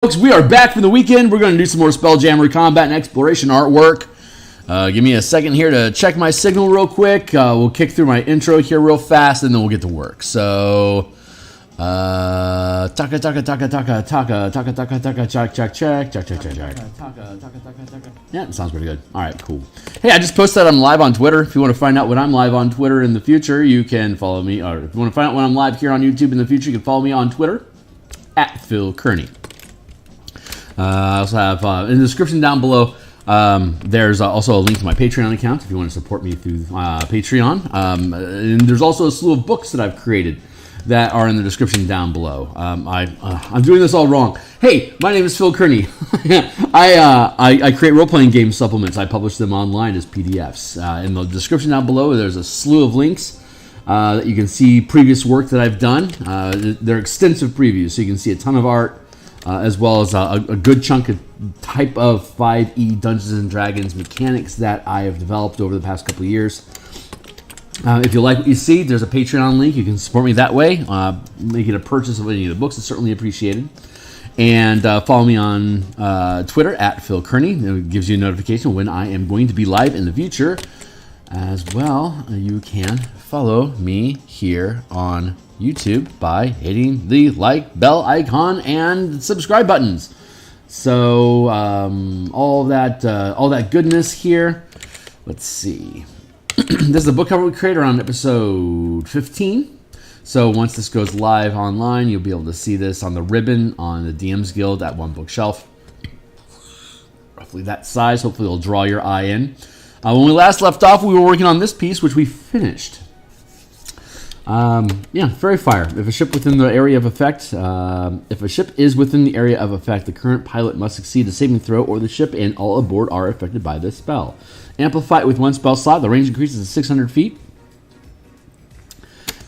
Folks, we are back from the weekend. We're going to do some more Spelljammer combat and exploration artwork. Give me a second here to check my signal real quick. We'll kick through my intro here real fast, and then we'll get to work. So, taka, check. Yeah, it sounds pretty good. All right, cool. Hey, I just posted that I'm live on Twitter. If you want to find out when I'm live on Twitter in the future, you can follow me. Or if you want to find out when I'm live here on YouTube in the future, you can follow me on Twitter at Phil Kearney. I also have in the description down below, there's also a link to my Patreon account if you want to support me through Patreon. And there's also a slew of books that I've created that are in the description down below. I'm doing this all wrong. Hey, my name is Phil Kearney. I create role-playing game supplements. I publish them online as PDFs. In the description down below, there's a slew of links that you can see previous work that I've done. They're extensive previews, so you can see a ton of art. As well as a good chunk of type of 5e Dungeons and Dragons mechanics that I have developed over the past couple of years. If you like what you see, there's a Patreon link. You can support me that way. Making a purchase of any of the books is certainly appreciated. And follow me on Twitter at Phil Kearney. It gives you a notification when I am going to be live in the future. As well, you can follow me here on YouTube by hitting the like bell icon and subscribe buttons. So all that goodness here. Let's see. This is the book cover we created around episode 15. So once this goes live online, you'll be able to see this on the ribbon on the DMsGuild at one bookshelf. Roughly that size. Hopefully it'll draw your eye in. When we last left off, we were working on this piece, which we finished. Yeah, Fairy Fire. If a ship within the area of effect, if a ship is within the area of effect, the current pilot must succeed a saving throw, or the ship and all aboard are affected by this spell. Amplify it with one spell slot. The range increases to 600 feet.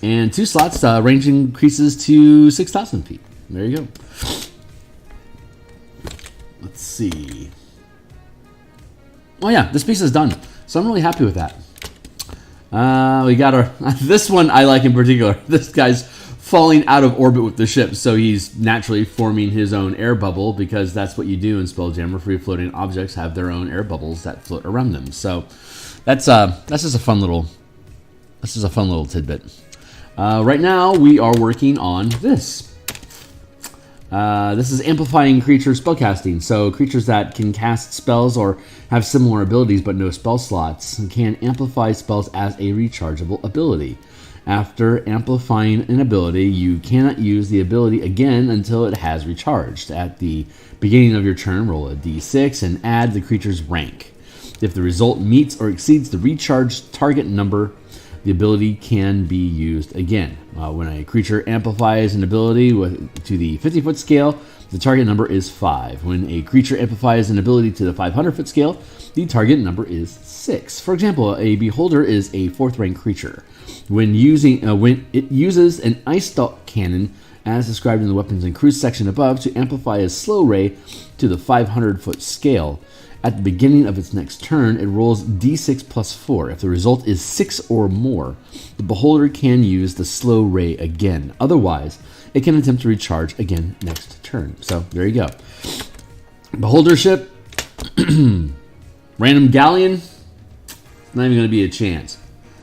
And 2 slots, range increases to 6,000 feet. There you go. Let's see. Oh yeah, this piece is done. So I'm really happy with that. We got our... This one I like in particular. This guy's falling out of orbit with the ship, so he's naturally forming his own air bubble, because that's what you do in Spelljammer. Free-floating objects have their own air bubbles that float around them. So that's just a fun little... This is a fun little tidbit. Right now, we are working on this. This is amplifying creature spellcasting. So creatures that can cast spells or have similar abilities but no spell slots can amplify spells as a rechargeable ability. After amplifying an ability, you cannot use the ability again until it has recharged. At the beginning of your turn, roll a d6 and add the creature's rank. If the result meets or exceeds the recharged target number, the ability can be used again. When a creature amplifies an ability to the 50-foot scale, the target number is 5. When a creature amplifies an ability to the 500-foot scale, the target number is 6. For example, a beholder is a 4th rank creature. When it uses an ice stalk cannon, as described in the weapons and crews section above, to amplify a slow ray to the 500-foot scale. At the beginning of its next turn, it rolls d6 plus 4. If the result is 6 or more, the beholder can use the slow ray again. Otherwise, it can attempt to recharge again next turn. So there you go. Beholder ship, random galleon, not even going to be a chance.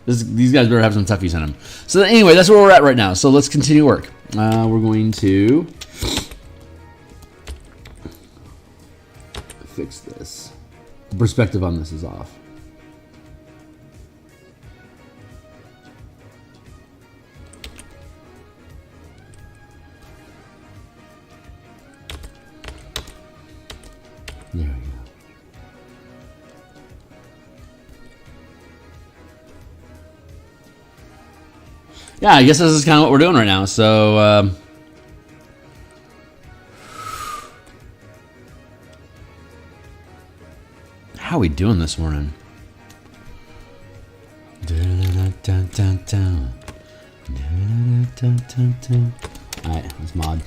These guys better have some toughies in them. So anyway, that's where we're at right now. So let's continue work. We're going to fix this. The perspective on this is off. There we go. Yeah, I guess this is kind of what we're doing right now. So, how are we doing this morning? Alright, let's mod.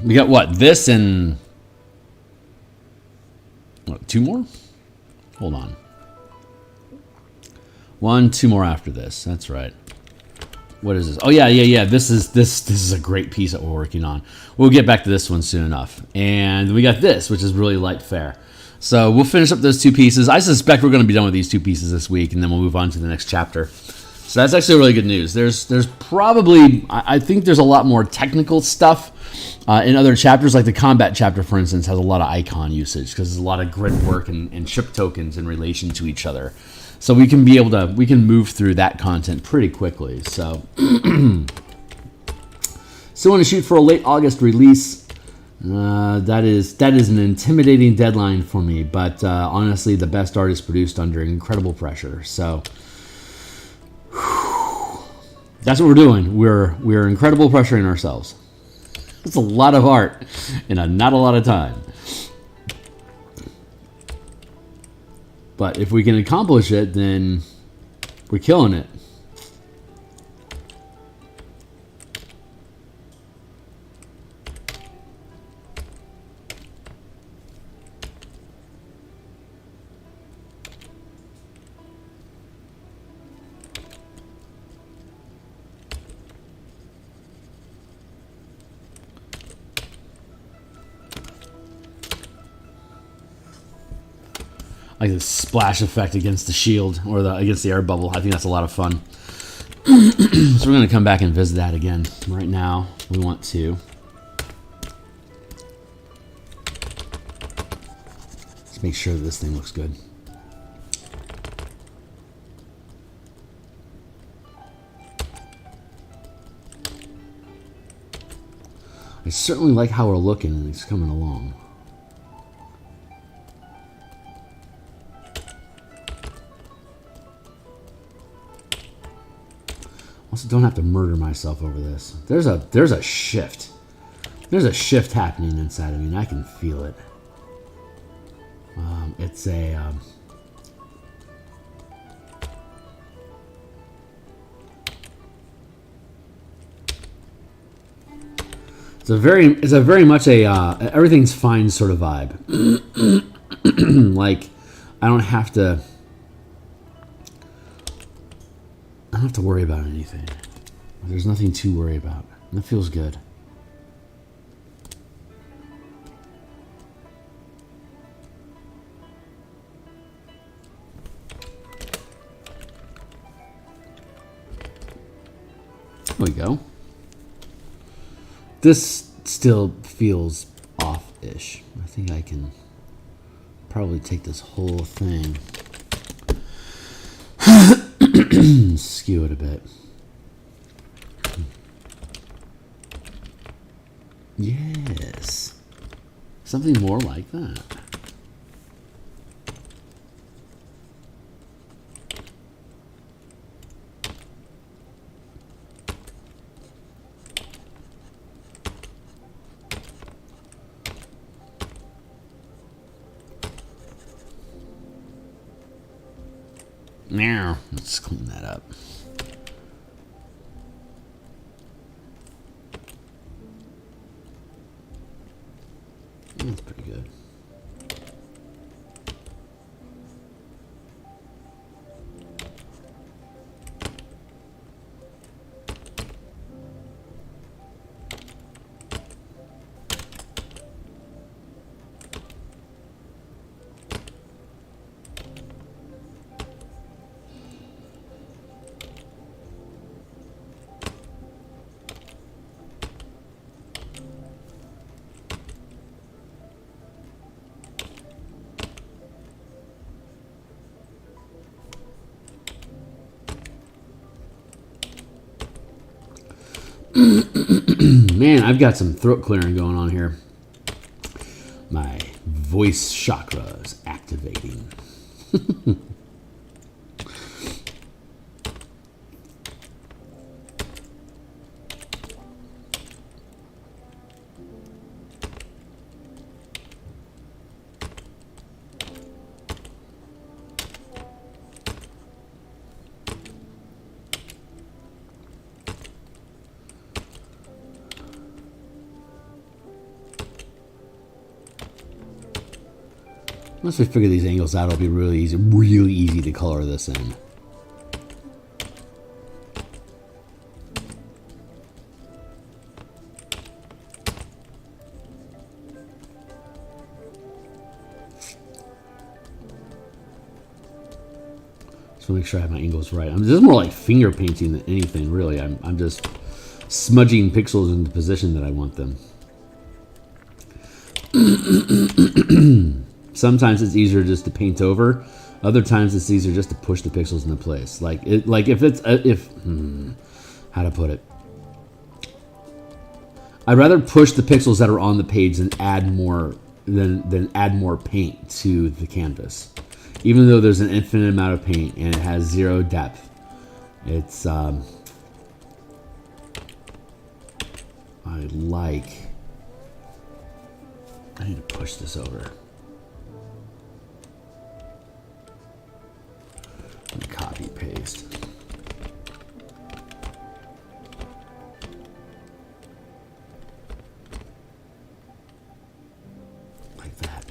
We got what? This and what, 2 more? Hold on. 1, 2 more after this. That's right. What is this? Oh yeah. This is a great piece that we're working on. We'll get back to this one soon enough. And we got this, which is really light fare. So we'll finish up those 2 pieces. I suspect we're going to be done with these 2 pieces this week, and then we'll move on to the next chapter. So that's actually really good news. There's probably, I think there's a lot more technical stuff in other chapters, like the combat chapter, for instance, has a lot of icon usage because there's a lot of grid work and ship tokens in relation to each other. So we can move through that content pretty quickly. So still want to shoot for a late August release. That is an intimidating deadline for me, but honestly, the best art is produced under incredible pressure. So that's what we're doing. We're incredible pressuring ourselves. It's a lot of art in not a lot of time. But if we can accomplish it, then we're killing it. Like the splash effect against the shield or against the air bubble. I think that's a lot of fun. So we're going to come back and visit that again. Right now, we want to let's make sure that this thing looks good. I certainly like how we're looking, and it's coming along. Also, don't have to murder myself over this. There's a shift. There's a shift happening inside of me, and I can feel it. It's a very much a everything's fine sort of vibe. Like I don't have to worry about anything. There's nothing to worry about. And that feels good. There we go. This still feels off-ish. I think I can probably take this whole thing, skew it a bit. Yes. Something more like that. Now, let's clean that up. That's pretty good. Man, I've got some throat clearing going on here. My voice chakra is activating. Once we figure these angles out, it'll be really easy to color this in. Just want to make sure I have my angles right. This is more like finger painting than anything, really. I'm just smudging pixels into position that I want them. Sometimes it's easier just to paint over. Other times it's easier just to push the pixels into place. Like if it's how to put it. I'd rather push the pixels that are on the page than add more paint to the canvas. Even though there's an infinite amount of paint and it has 0 depth, it's I need to push this over. And copy paste. Like that.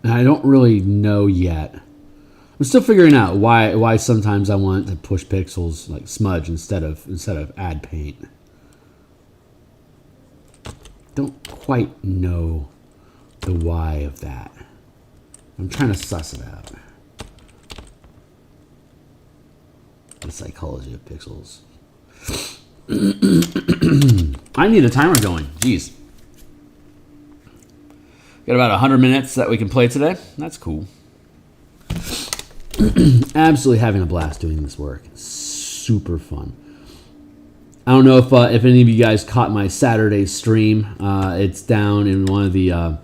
I don't really know yet. I'm still figuring out why sometimes I want to push pixels like smudge instead of add paint. Don't quite know the why of that. I'm trying to suss it out. The psychology of pixels. I need a timer going. Jeez. Got about 100 minutes that we can play today. That's cool. Absolutely having a blast doing this work. Super fun. I don't know if any of you guys caught my Saturday stream. It's down in one of the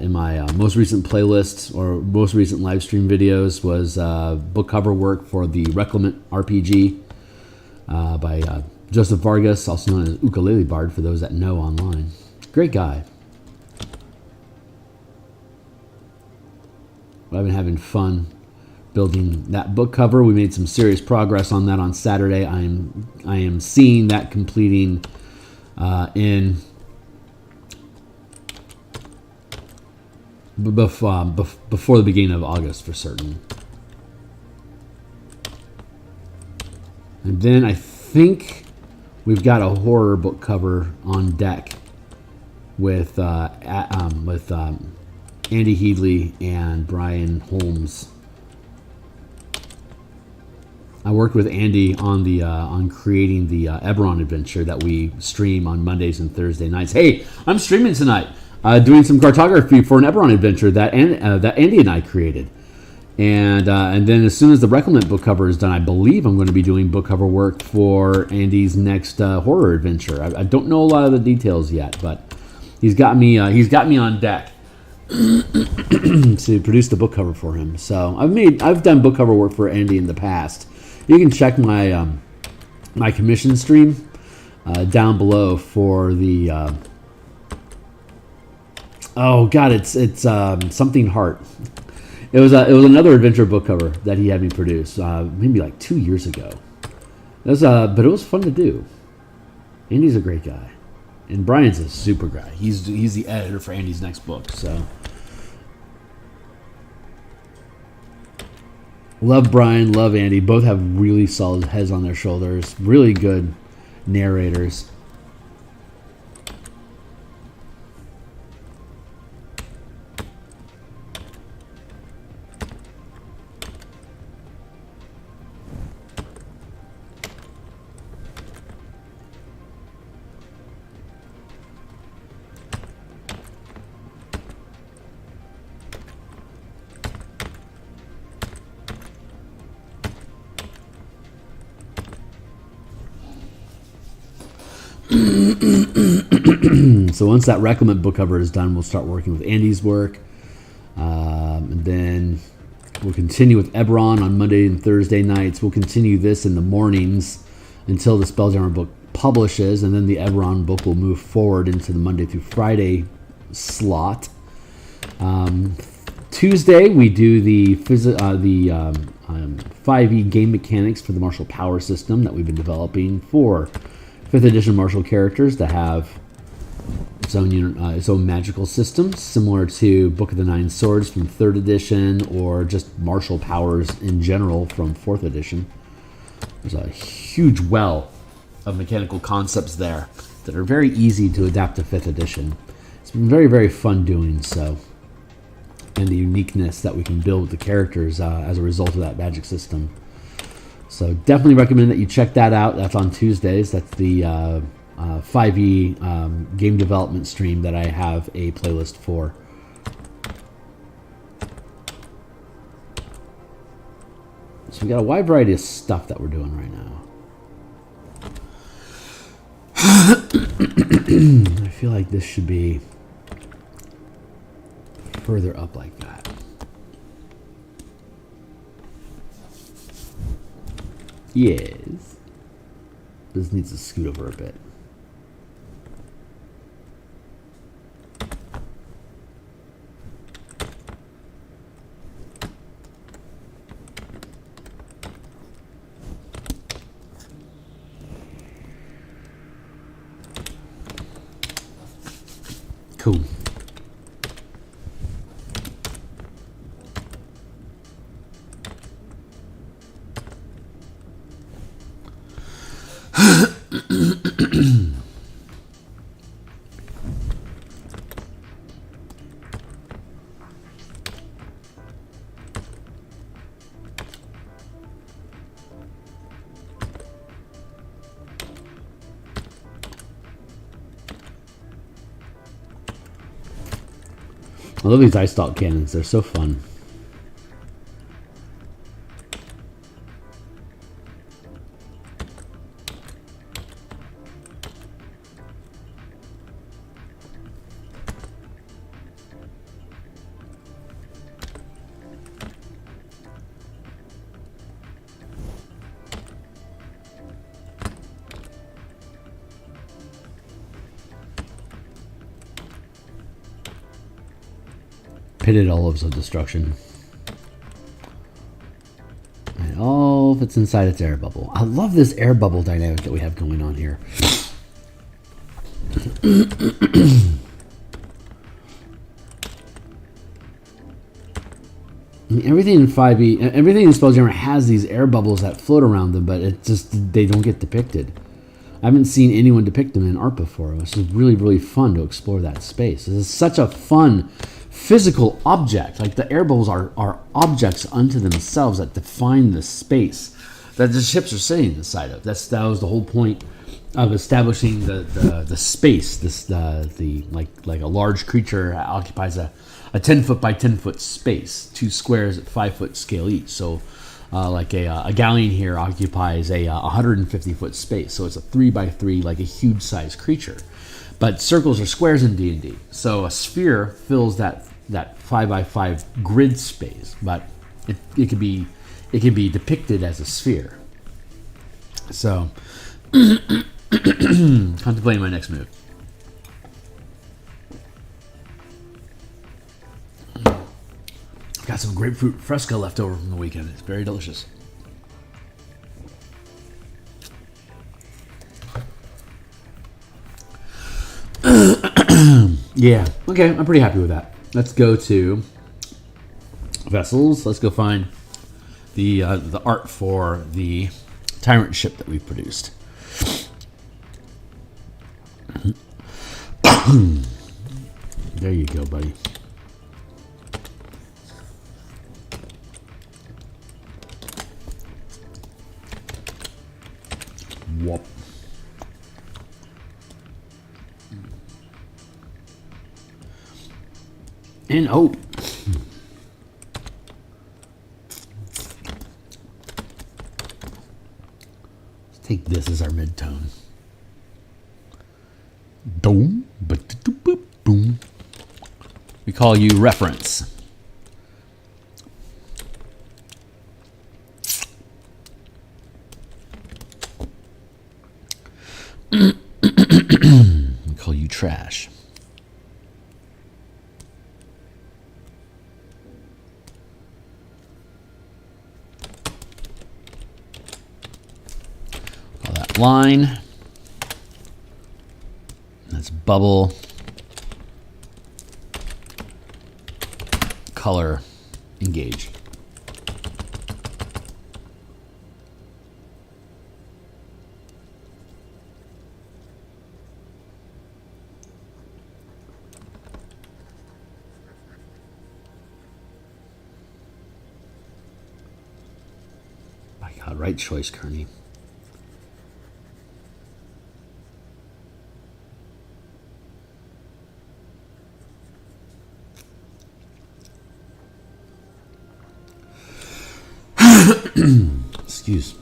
in my most recent playlists or most recent live stream videos was book cover work for the Reclamant RPG by Joseph Vargas, also known as Ukulele Bard for those that know online. Great guy. I've been having fun building that book cover. We made some serious progress on that on Saturday. I am seeing that completing before the beginning of August for certain. And then I think we've got a horror book cover on deck with Andy Headley and Brian Holmes. I worked with Andy on the on creating the Eberron adventure that we stream on Mondays and Thursday nights. Hey, I'm streaming tonight, doing some cartography for an Eberron adventure that Andy and I created. And then as soon as the Reclamant book cover is done, I believe I'm going to be doing book cover work for Andy's next horror adventure. I don't know a lot of the details yet, but he's got me on deck to produce the book cover for him. So I've done book cover work for Andy in the past. You can check my my commission stream down below for the oh god, it's something heart. It was another adventure book cover that he had me produce maybe like 2 years ago. It was but it was fun to do. Andy's a great guy, and Brian's a super guy. He's the editor for Andy's next book. So love Brian, love Andy. Both have really solid heads on their shoulders. Really good narrators. So once that Reclamant book cover is done, we'll start working with Andy's work. And then we'll continue with Eberron on Monday and Thursday nights. We'll continue this in the mornings until the Spelljammer book publishes, and then the Eberron book will move forward into the Monday through Friday slot. Tuesday we do the 5e game mechanics for the martial power system that we've been developing for 5th edition martial characters to have its own magical system, similar to Book of the Nine Swords from 3rd edition, or just martial powers in general from 4th edition. There's a huge well of mechanical concepts there that are very easy to adapt to 5th edition. It's been very, very fun doing so, and the uniqueness that we can build with the characters as a result of that magic system. So definitely recommend that you check that out. That's on Tuesdays. That's the 5e game development stream that I have a playlist for. So we got a wide variety of stuff that we're doing right now. I feel like this should be further up like that. Yes. This needs to scoot over a bit. Cool. I love these ice stalk cannons. They're so fun. Pitted olives of destruction. And all of it's inside its air bubble. I love this air bubble dynamic that we have going on here. I mean, everything in 5e, everything in Spelljammer has these air bubbles that float around them, but it just, they don't get depicted. I haven't seen anyone depict them in art before. It's just really, really fun to explore that space. This is such a fun physical object. Like, the air bubbles are objects unto themselves that define the space that the ships are sitting inside of. That was the whole point of establishing the space. This like a large creature occupies a 10-foot by 10-foot space, 2 squares at 5-foot scale each. So like a galleon here occupies a 150-foot space. So it's a 3 by 3, like a huge size creature. But circles are squares in D&D. So a sphere fills that 5 by 5 grid space, but it can be depicted as a sphere. So contemplating my next move. I've got some grapefruit fresca left over from the weekend. It's very delicious. Yeah, okay, I'm pretty happy with that. Let's go to vessels. Let's go find the art for the tyrant ship that we've produced. There you go, buddy. Whoop. And oh, let's take this as our mid-tone. Boom, boom. We call you reference. trash. Call that line. That's bubble. Color. Engage. My God, right choice, Kearney. Excuse.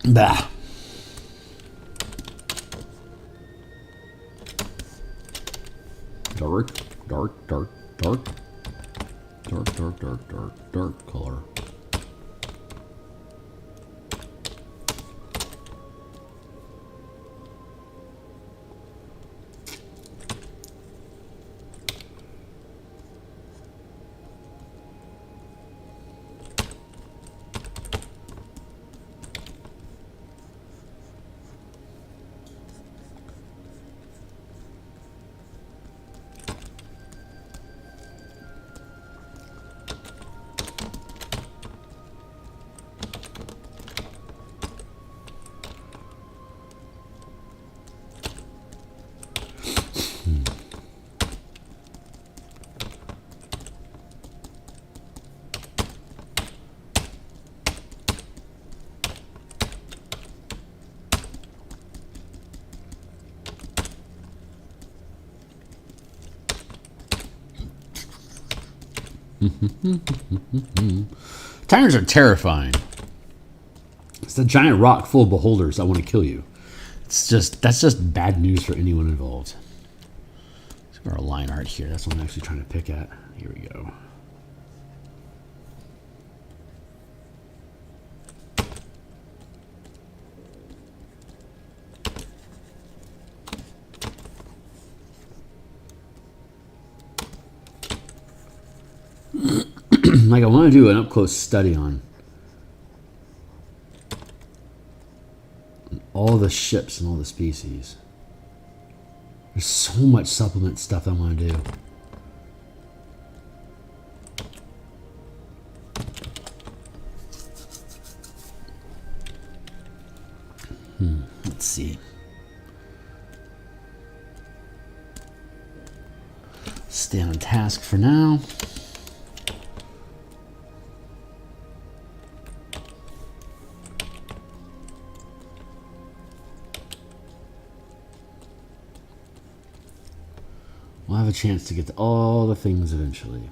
Bah. Dark, dark, dark, dark. Dark, dark, dark, dark, dark color. Tyrants are terrifying. It's the giant rock full of beholders that want to kill you. That's just bad news for anyone involved. Let's go our line art here. That's what I'm actually trying to pick at. Here we go. Like I want to do an up-close study on all the ships and all the species. There's so much supplement stuff I want to do. Let's see. Stay on task for now. We'll have a chance to get to all the things eventually.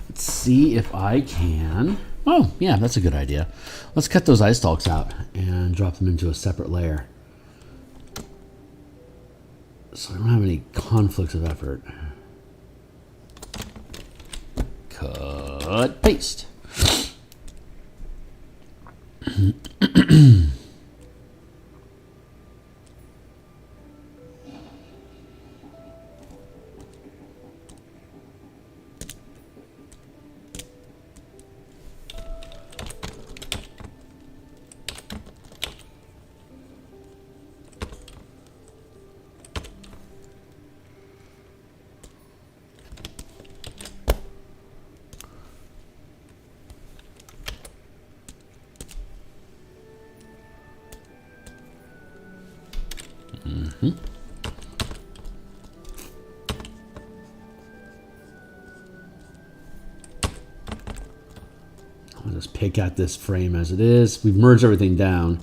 Let's see if I can. Oh, yeah, that's a good idea. Let's cut those ice stalks out and drop them into a separate layer, so I don't have any conflicts of effort. Cut, paste. I'll just pick at this frame as it is. We've merged everything down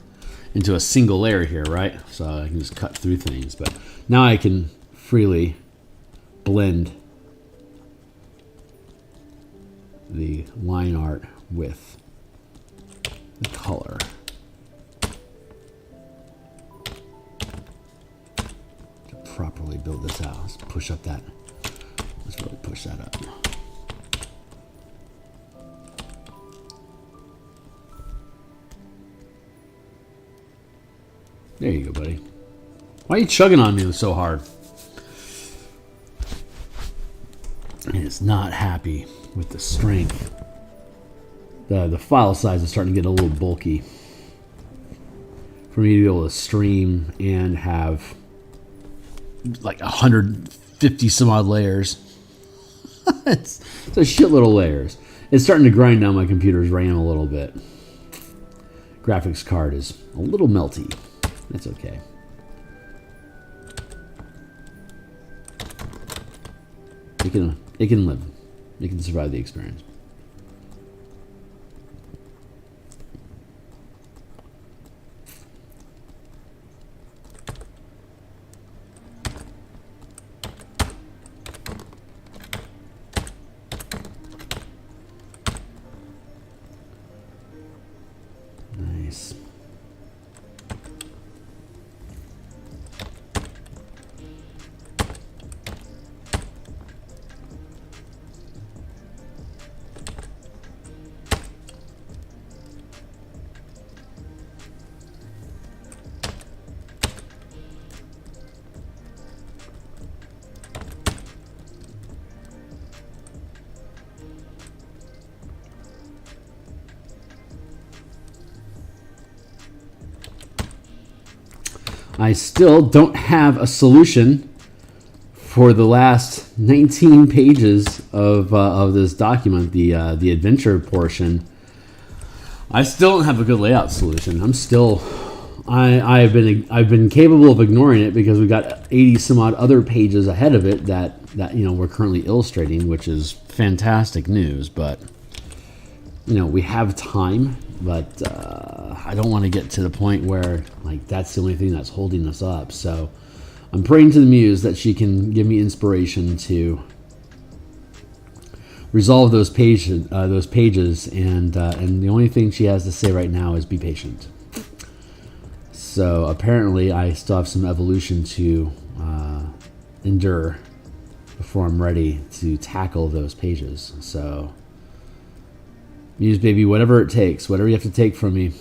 into a single layer here, right? So I can just cut through things. But now I can freely blend the line art with the color. To properly build this out, let's push up that. Let's really push that up. There you go, buddy. Why are you chugging on me so hard? It's not happy with the strength. The file size is starting to get a little bulky for me to be able to stream and have like 150 some odd layers. it's a shitload of layers. It's starting to grind down my computer's RAM a little bit. Graphics card is a little melty. That's okay. It can live. It can survive the experience. Nice. I still don't have a solution for the last 19 pages of this document, the adventure portion. I still don't have a good layout solution. I've been capable of ignoring it because we've got 80 some odd other pages ahead of it that we're currently illustrating, which is fantastic news. But we have time, but I don't want to get to the point where that's the only thing that's holding us up. So I'm praying to the muse that she can give me inspiration to resolve those pages, and the only thing she has to say right now is be patient. So apparently I still have some evolution to endure before I'm ready to tackle those pages. So Muse baby, whatever it takes, whatever you have to take from me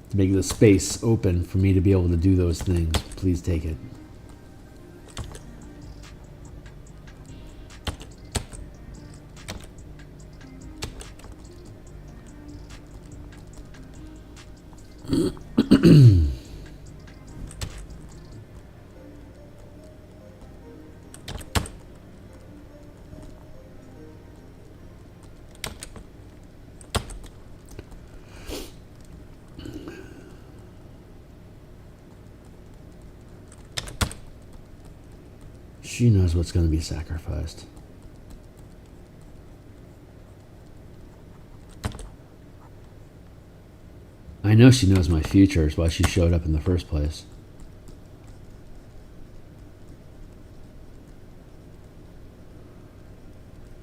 to make the space open for me to be able to do those things, please take it. She knows what's going to be sacrificed. I know she knows my future is why she showed up in the first place.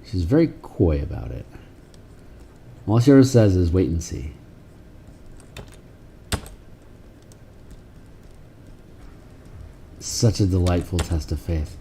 She's very coy about it. All she ever says is wait and see. Such a delightful test of faith.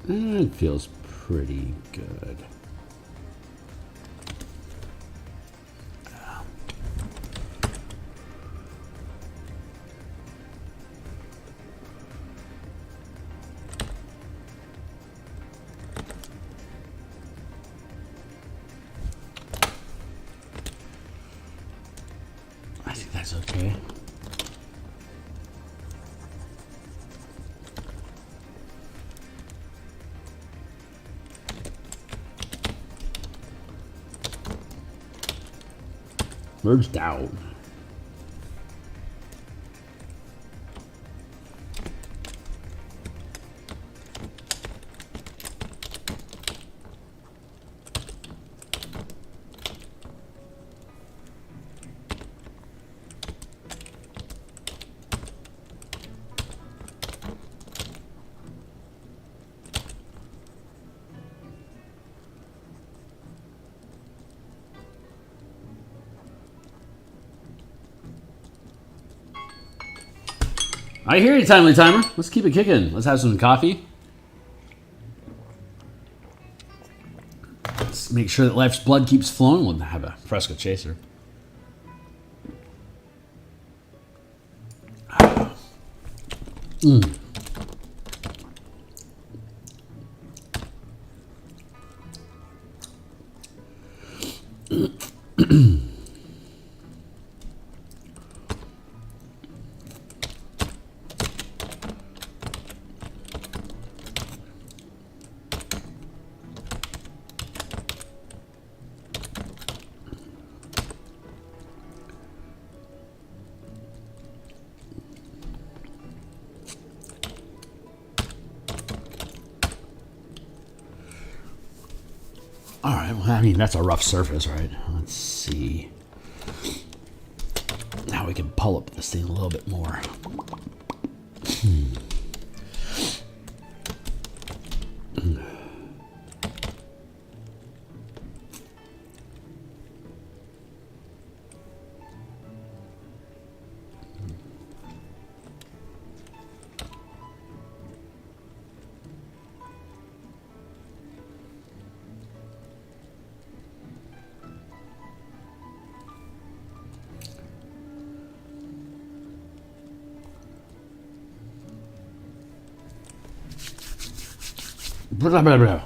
It feels pretty good. I think that's okay. Merged out. I hear you, Timely Timer. Let's keep it kicking. Let's have some coffee. Let's make sure that life's blood keeps flowing. We'll have a Fresco Chaser. Mm. All right, well, I mean, that's a rough surface, right? Let's see. Now we can pull up this thing a little bit more. Blah, blah, blah.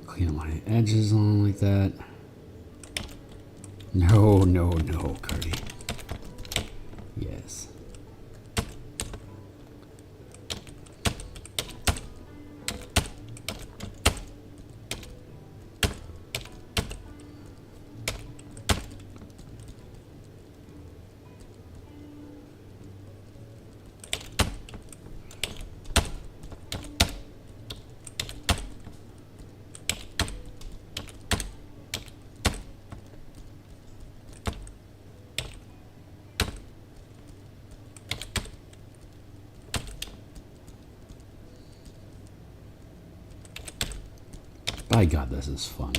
Clean up my edges on like that. No, no, no, Cardi. Yes. By God, this is fun.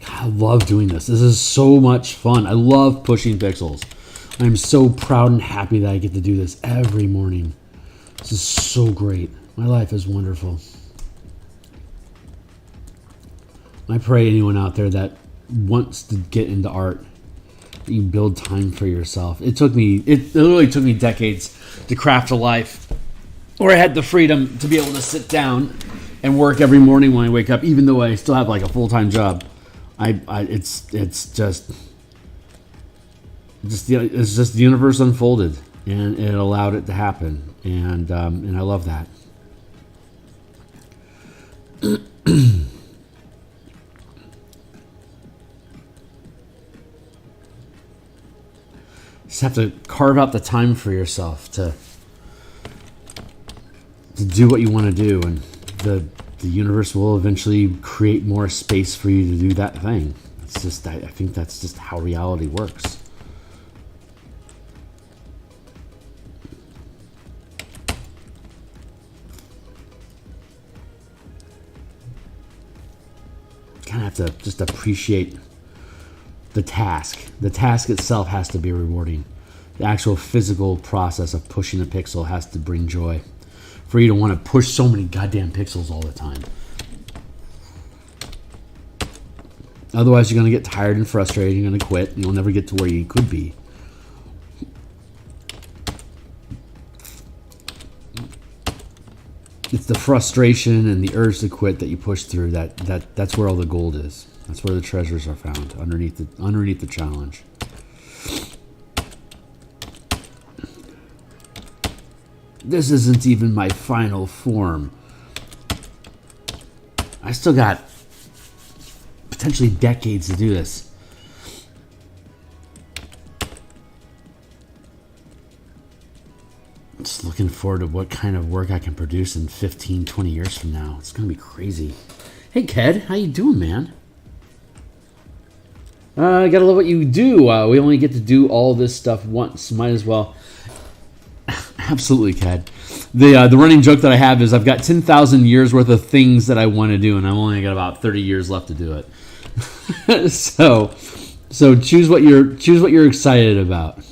I love doing this. This is so much fun. I love pushing pixels. I'm so proud and happy that I get to do this every morning. This is so great. My life is wonderful. I pray anyone out there that wants to get into art, you build time for yourself. It literally took me decades to craft a life where I had the freedom to be able to sit down and work every morning when I wake up, even though I still have like a full-time job. It's just the universe unfolded, and it allowed it to happen, and I love that. Just have to carve out the time for yourself to do what you want to do, and the universe will eventually create more space for you to do that thing. It's just, I think that's just how reality works. Kind of have to just appreciate the task. The task itself has to be rewarding. The actual physical process of pushing a pixel has to bring joy. For you to want to push so many goddamn pixels all the time. Otherwise, you're going to get tired and frustrated. You're going to quit. And you'll never get to where you could be. It's the frustration and the urge to quit that you push through. That's where all the gold is. That's where the treasures are found, underneath the challenge. This isn't even my final form. I still got potentially decades to do this. I'm just looking forward to what kind of work I can produce in 15, 20 years from now. It's going to be crazy. Hey, Ked, how you doing, man? I gotta love what you do. We only get to do all this stuff once. Might as well. Absolutely, Ked. The running joke that I have is I've got 10,000 years worth of things that I want to do, and I've only got about 30 years left to do it. so choose what you're excited about,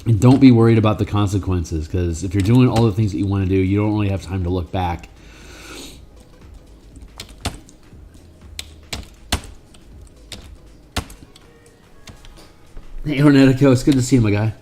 and don't be worried about the consequences. Because if you're doing all the things that you want to do, you don't really have time to look back. Hey, Hornetico, it's good to see you, my guy.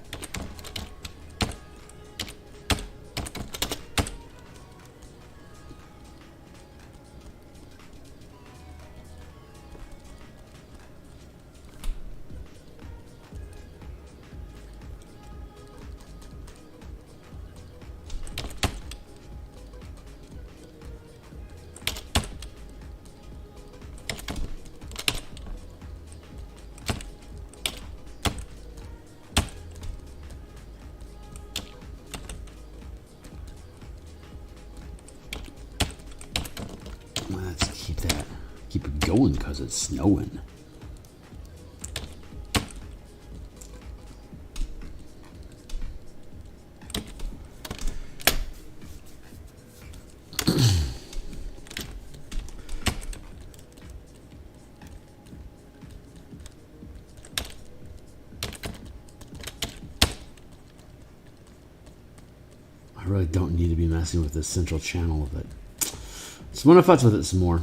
Let's keep it going because it's snowing. I really don't need to be messing with this central channel, but just want to futz with it some more.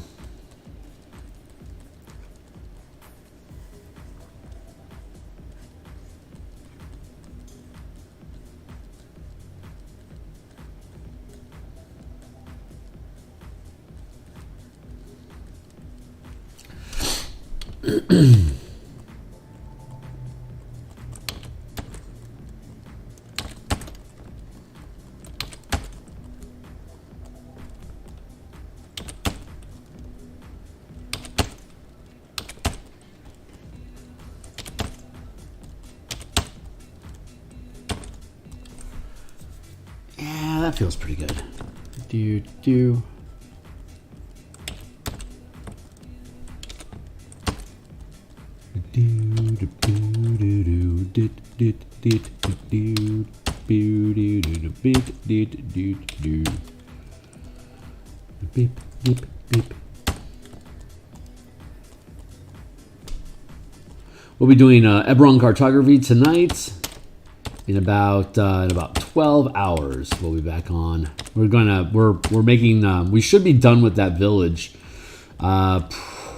Yeah, that feels pretty good. Do. Beep, beep, beep. We'll be doing Eberron cartography tonight. In about 12 hours, we'll be back on. We're making. We should be done with that village.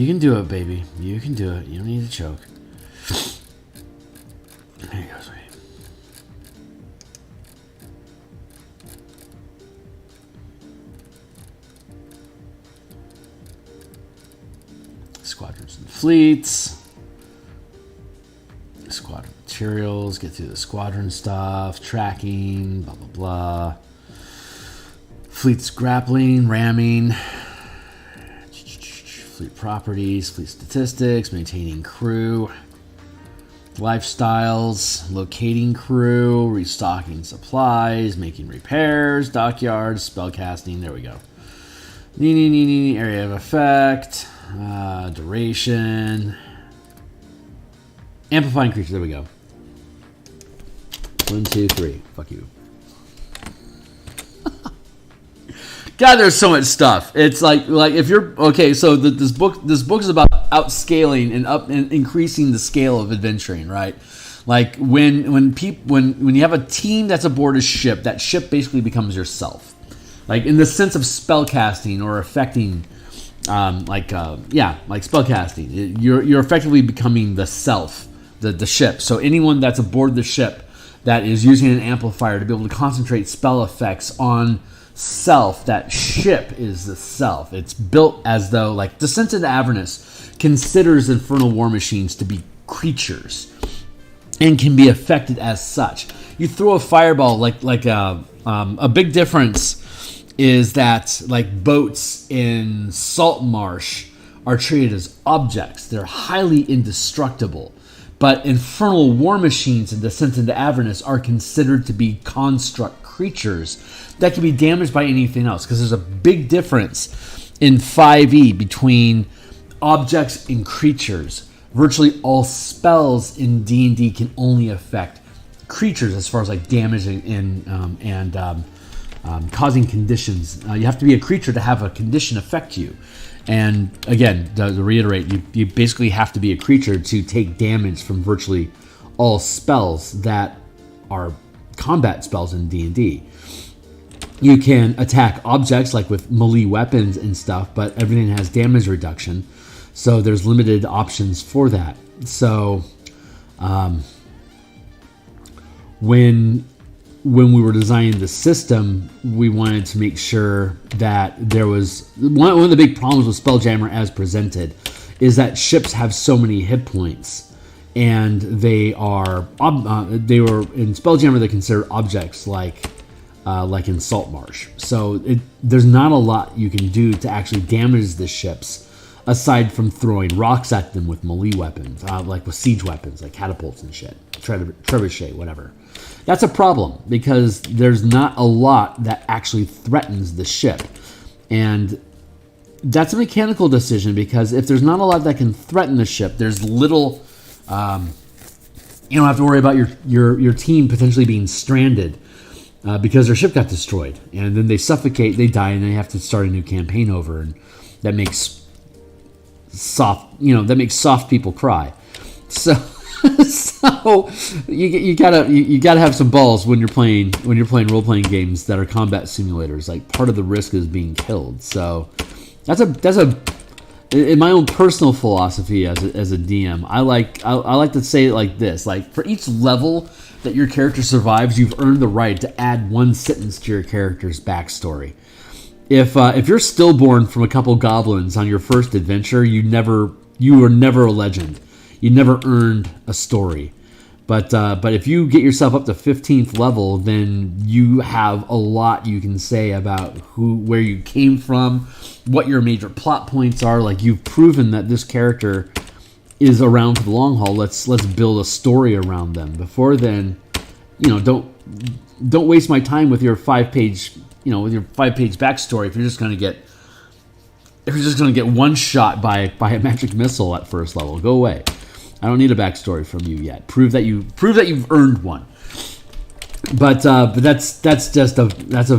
You can do it, baby. You can do it. You don't need to choke. There you go, sweetie. Squadrons and fleets. Squadron materials. Get through the squadron stuff. Tracking. Blah, blah, blah. Fleets grappling. Ramming. Fleet properties. Fleet statistics. Maintaining crew. Lifestyles. Locating crew. Restocking supplies. Making repairs. Dockyards. Spellcasting. There we go. Area of effect. Duration. Amplifying creatures. There we go. 1, 2, 3. Fuck you. God, there's so much stuff. It's like if you're okay. So this book is about outscaling and increasing the scale of adventuring, right? Like when you have a team that's aboard a ship, that ship basically becomes yourself. Like in the sense of spellcasting or affecting, like spellcasting, you're effectively becoming the self, the ship. So anyone that's aboard the ship that is using an amplifier to be able to concentrate spell effects on self, that ship is the self. It's built as though, like, Descent into Avernus considers infernal war machines to be creatures and can be affected as such. You throw a fireball, like a big difference is that, like, boats in Saltmarsh are treated as objects. They're highly indestructible. But infernal war machines in Descent into Avernus are considered to be construct creatures that can be damaged by anything else, because there's a big difference in 5e between objects and creatures. Virtually all spells in D&D can only affect creatures as far as like damaging and causing conditions. You have to be a creature to have a condition affect you. And again, to reiterate, you basically have to be a creature to take damage from virtually all spells that are combat spells in D&D. You can attack objects like with melee weapons and stuff, but everything has damage reduction, so there's limited options for that. So when we were designing the system, we wanted to make sure that there was one of the big problems with Spelljammer as presented is that ships have so many hit points, and they were in Spelljammer they consider objects like in Saltmarsh. So there's not a lot you can do to actually damage the ships aside from throwing rocks at them with melee weapons, like with siege weapons, like catapults and shit, trebuchet, whatever. That's a problem because there's not a lot that actually threatens the ship. And that's a mechanical decision because if there's not a lot that can threaten the ship, there's little, you don't have to worry about your team potentially being stranded because their ship got destroyed. And then they suffocate, they die, and they have to start a new campaign over. And that makes soft people cry. So you gotta have some balls when you're playing role playing games that are combat simulators. Like part of the risk is being killed. So that's a in my own personal philosophy as a DM. I like to say it like this: like for each level that your character survives, you've earned the right to add one sentence to your character's backstory. If you're stillborn from a couple goblins on your first adventure, you were never a legend. You never earned a story. But if you get yourself up to 15th level, then you have a lot you can say about where you came from, what your major plot points are. Like you've proven that this character is around for the long haul. Let's build a story around them. Before then, don't waste my time with your 5-page backstory if you're just going to get one shot by a magic missile at first level. Go away. I don't need a backstory from you yet. Prove that you've earned one. But that's a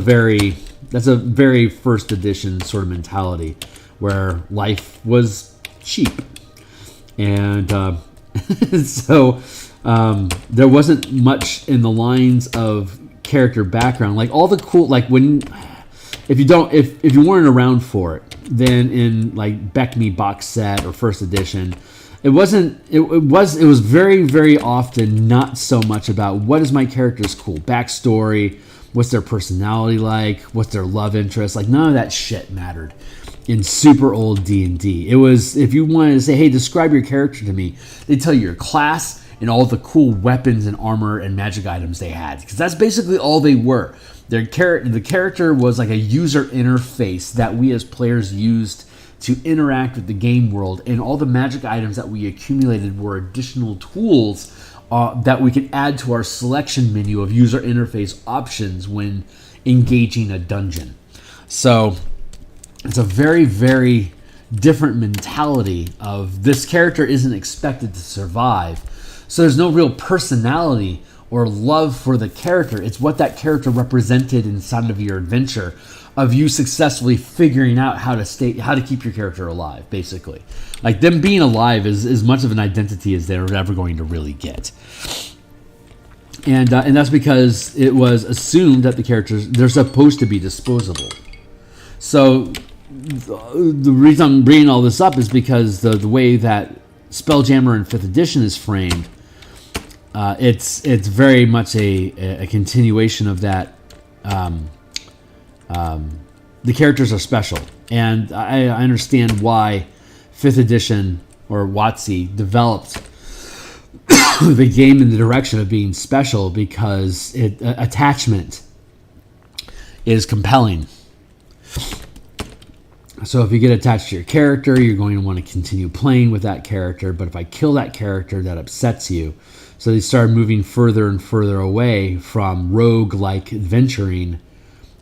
very first edition sort of mentality where life was cheap, and so there wasn't much in the lines of character background. Like all the cool, like when if you weren't around for it, then in like Beck Me box set or first edition, it was very, very often not so much about what is my character's cool backstory, what's their personality like, what's their love interest. Like, none of that shit mattered in super old D&D. It was, if you wanted to say, hey, describe your character to me, they'd tell you your class and all the cool weapons and armor and magic items they had, because that's basically all they were. The character was like a user interface that we as players used to interact with the game world, and all the magic items that we accumulated were additional tools that we could add to our selection menu of user interface options when engaging a dungeon. So it's a very, very different mentality of this character isn't expected to survive. So there's no real personality or love for the character. It's what that character represented inside of your adventure, of you successfully figuring out how to keep your character alive, basically. Like, them being alive is as much of an identity as they're ever going to really get. And that's because it was assumed that the characters, they're supposed to be disposable. So the reason I'm bringing all this up is because the way that Spelljammer in 5th edition is framed, it's very much a continuation of that. The characters are special, and I understand why 5th edition or WotC developed the game in the direction of being special, because attachment is compelling. So if you get attached to your character, you're going to want to continue playing with that character, but if I kill that character, that upsets you. So they started moving further and further away from rogue-like adventuring,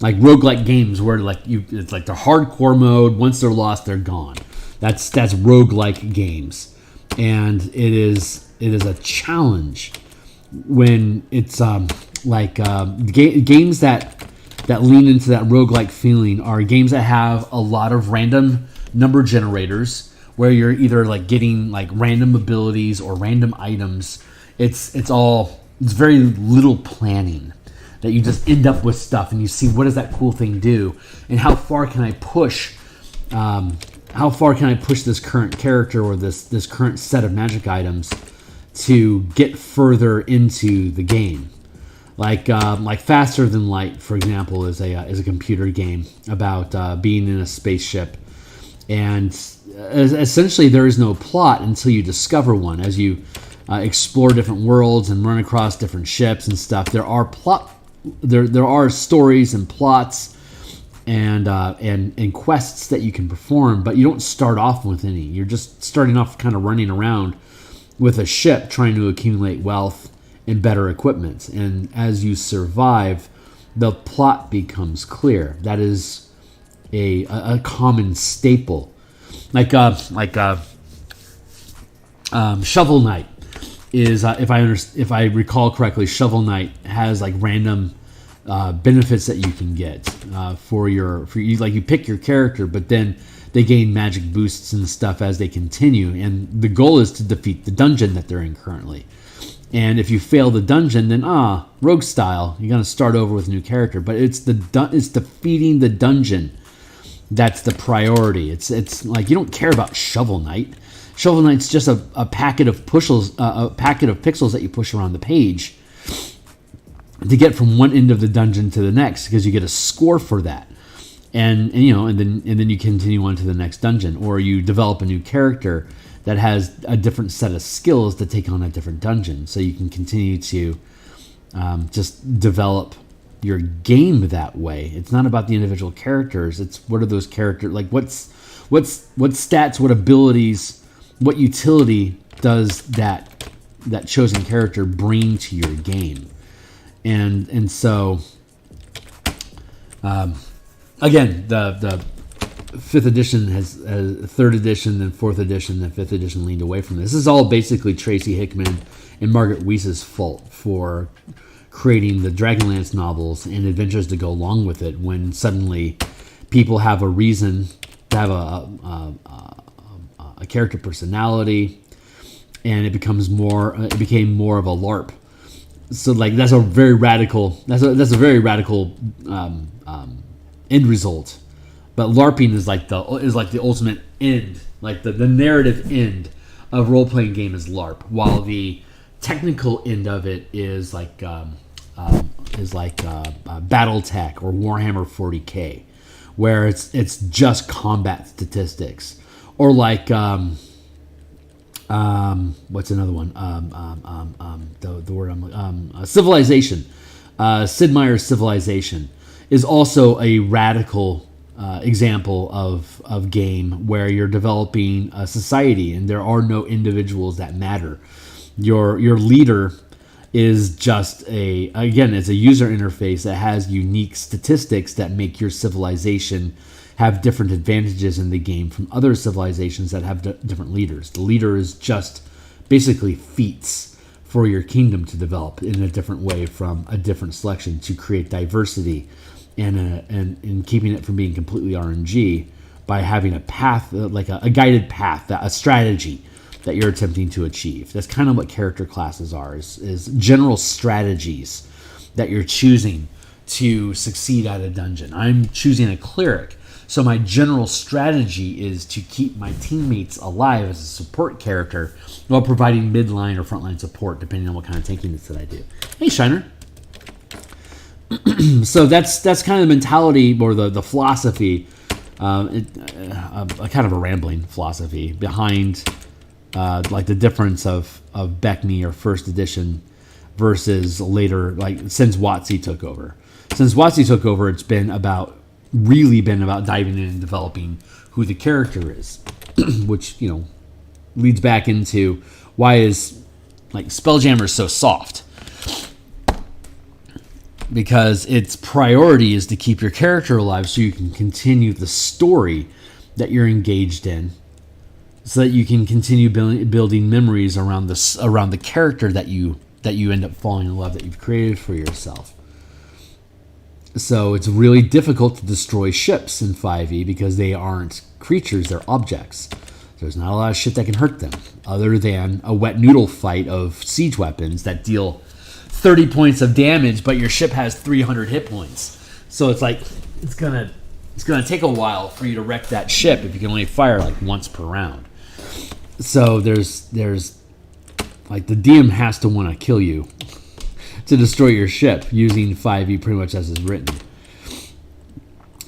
like roguelike games where it's like the hardcore mode. Once they're lost, they're gone. That's roguelike games, and it is a challenge when it's games that lean into that roguelike feeling are games that have a lot of random number generators where you're either like getting like random abilities or random items. It's very little planning, that you just end up with stuff and you see, what does that cool thing do, and how far can I push this current character or this current set of magic items to get further into the game. Like Faster Than Light, for example, is a computer game about being in a spaceship, and essentially there is no plot until you discover one. As you explore different worlds and run across different ships and stuff, there are there are stories and plots and quests that you can perform, but you don't start off with any. You're just starting off kind of running around with a ship trying to accumulate wealth and better equipment. And as you survive, the plot becomes clear. That is a common staple. Like Shovel Knight is, if I recall correctly, Shovel Knight has like random benefits that you can get for you. Like, you pick your character, but then they gain magic boosts and stuff as they continue, and the goal is to defeat the dungeon that they're in currently. And if you fail the dungeon, then rogue style, you're gonna start over with a new character. But it's defeating the dungeon that's the priority. It's like, you don't care about Shovel Knight. Shovel Knight's just a packet of pixels that you push around the page to get from one end of the dungeon to the next, because you get a score for that. And then you continue on to the next dungeon, or you develop a new character that has a different set of skills to take on a different dungeon. So you can continue to just develop your game that way. It's not about the individual characters. It's what are those characters like? What stats, what abilities, what utility does that chosen character bring to your game? And so again, the 5th edition has 3rd edition, then 4th edition, then 5th edition leaned away from this. This is all basically Tracy Hickman and Margaret Weis's fault for creating the Dragonlance novels and adventures to go along with it, when suddenly people have a reason to have a character personality, and it became more of a LARP. So like, that's a very radical end result. But LARPing is like the ultimate end, like the narrative end of role playing game is LARP, while the technical end of it is like BattleTech or Warhammer 40K, where it's just combat statistics, or like what's another one? The word Civilization. Sid Meier's Civilization is also a radical example of game where you're developing a society and there are no individuals that matter. Your leader is just it's a user interface that has unique statistics that make your civilization have different advantages in the game from other civilizations that have different leaders. The leader is just basically feats for your kingdom to develop in a different way from a different selection to create diversity and keeping it from being completely RNG by having a path, like a guided path, a strategy that you're attempting to achieve. That's kind of what character classes are, is general strategies that you're choosing to succeed at a dungeon. I'm choosing a cleric, so my general strategy is to keep my teammates alive as a support character while providing midline or frontline support, depending on what kind of tankiness that I do. Hey, Shiner. So that's kind of the mentality or the philosophy, a kind of a rambling philosophy behind like the difference of Beckney or first edition versus later, like since WotC took over. Since WotC took over, it's really been about diving in and developing who the character is, which leads back into why is like Spelljammer so soft. Because its priority is to keep your character alive so you can continue the story that you're engaged in, so that you can continue building memories around the character that you end up falling in love, that you've created for yourself. So it's really difficult to destroy ships in 5e because they aren't creatures, they're objects. There's not a lot of shit that can hurt them other than a wet noodle fight of siege weapons that deal 30 points of damage, but your ship has 300 hit points. So it's like it's gonna take a while for you to wreck that ship if you can only fire like once per round. So there's like the DM has to want to kill you to destroy your ship using 5e pretty much as is written.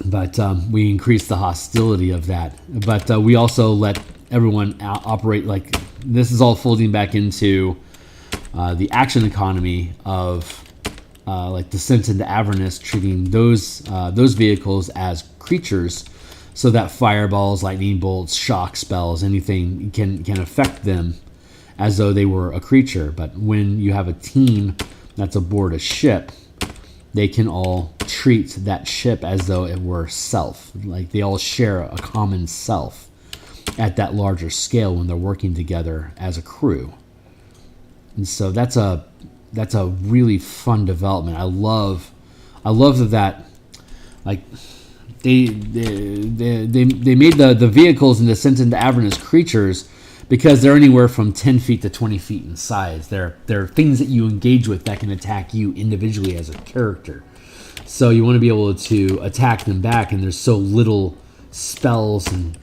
But we increase the hostility of that. But we also let everyone operate like this is all folding back into the action economy of like Descent into Avernus, treating those vehicles as creatures, so that fireballs, lightning bolts, shock spells, anything can affect them as though they were a creature. But when you have a team that's aboard a ship, they can all treat that ship as though it were self. Like they all share a common self at that larger scale when they're working together as a crew. And so that's a really fun development. I love that like they made the vehicles in Descent into Avernus creatures because they're anywhere from 10 feet to 20 feet in size. They're things that you engage with that can attack you individually as a character. So you want to be able to attack them back, and there's so little spells and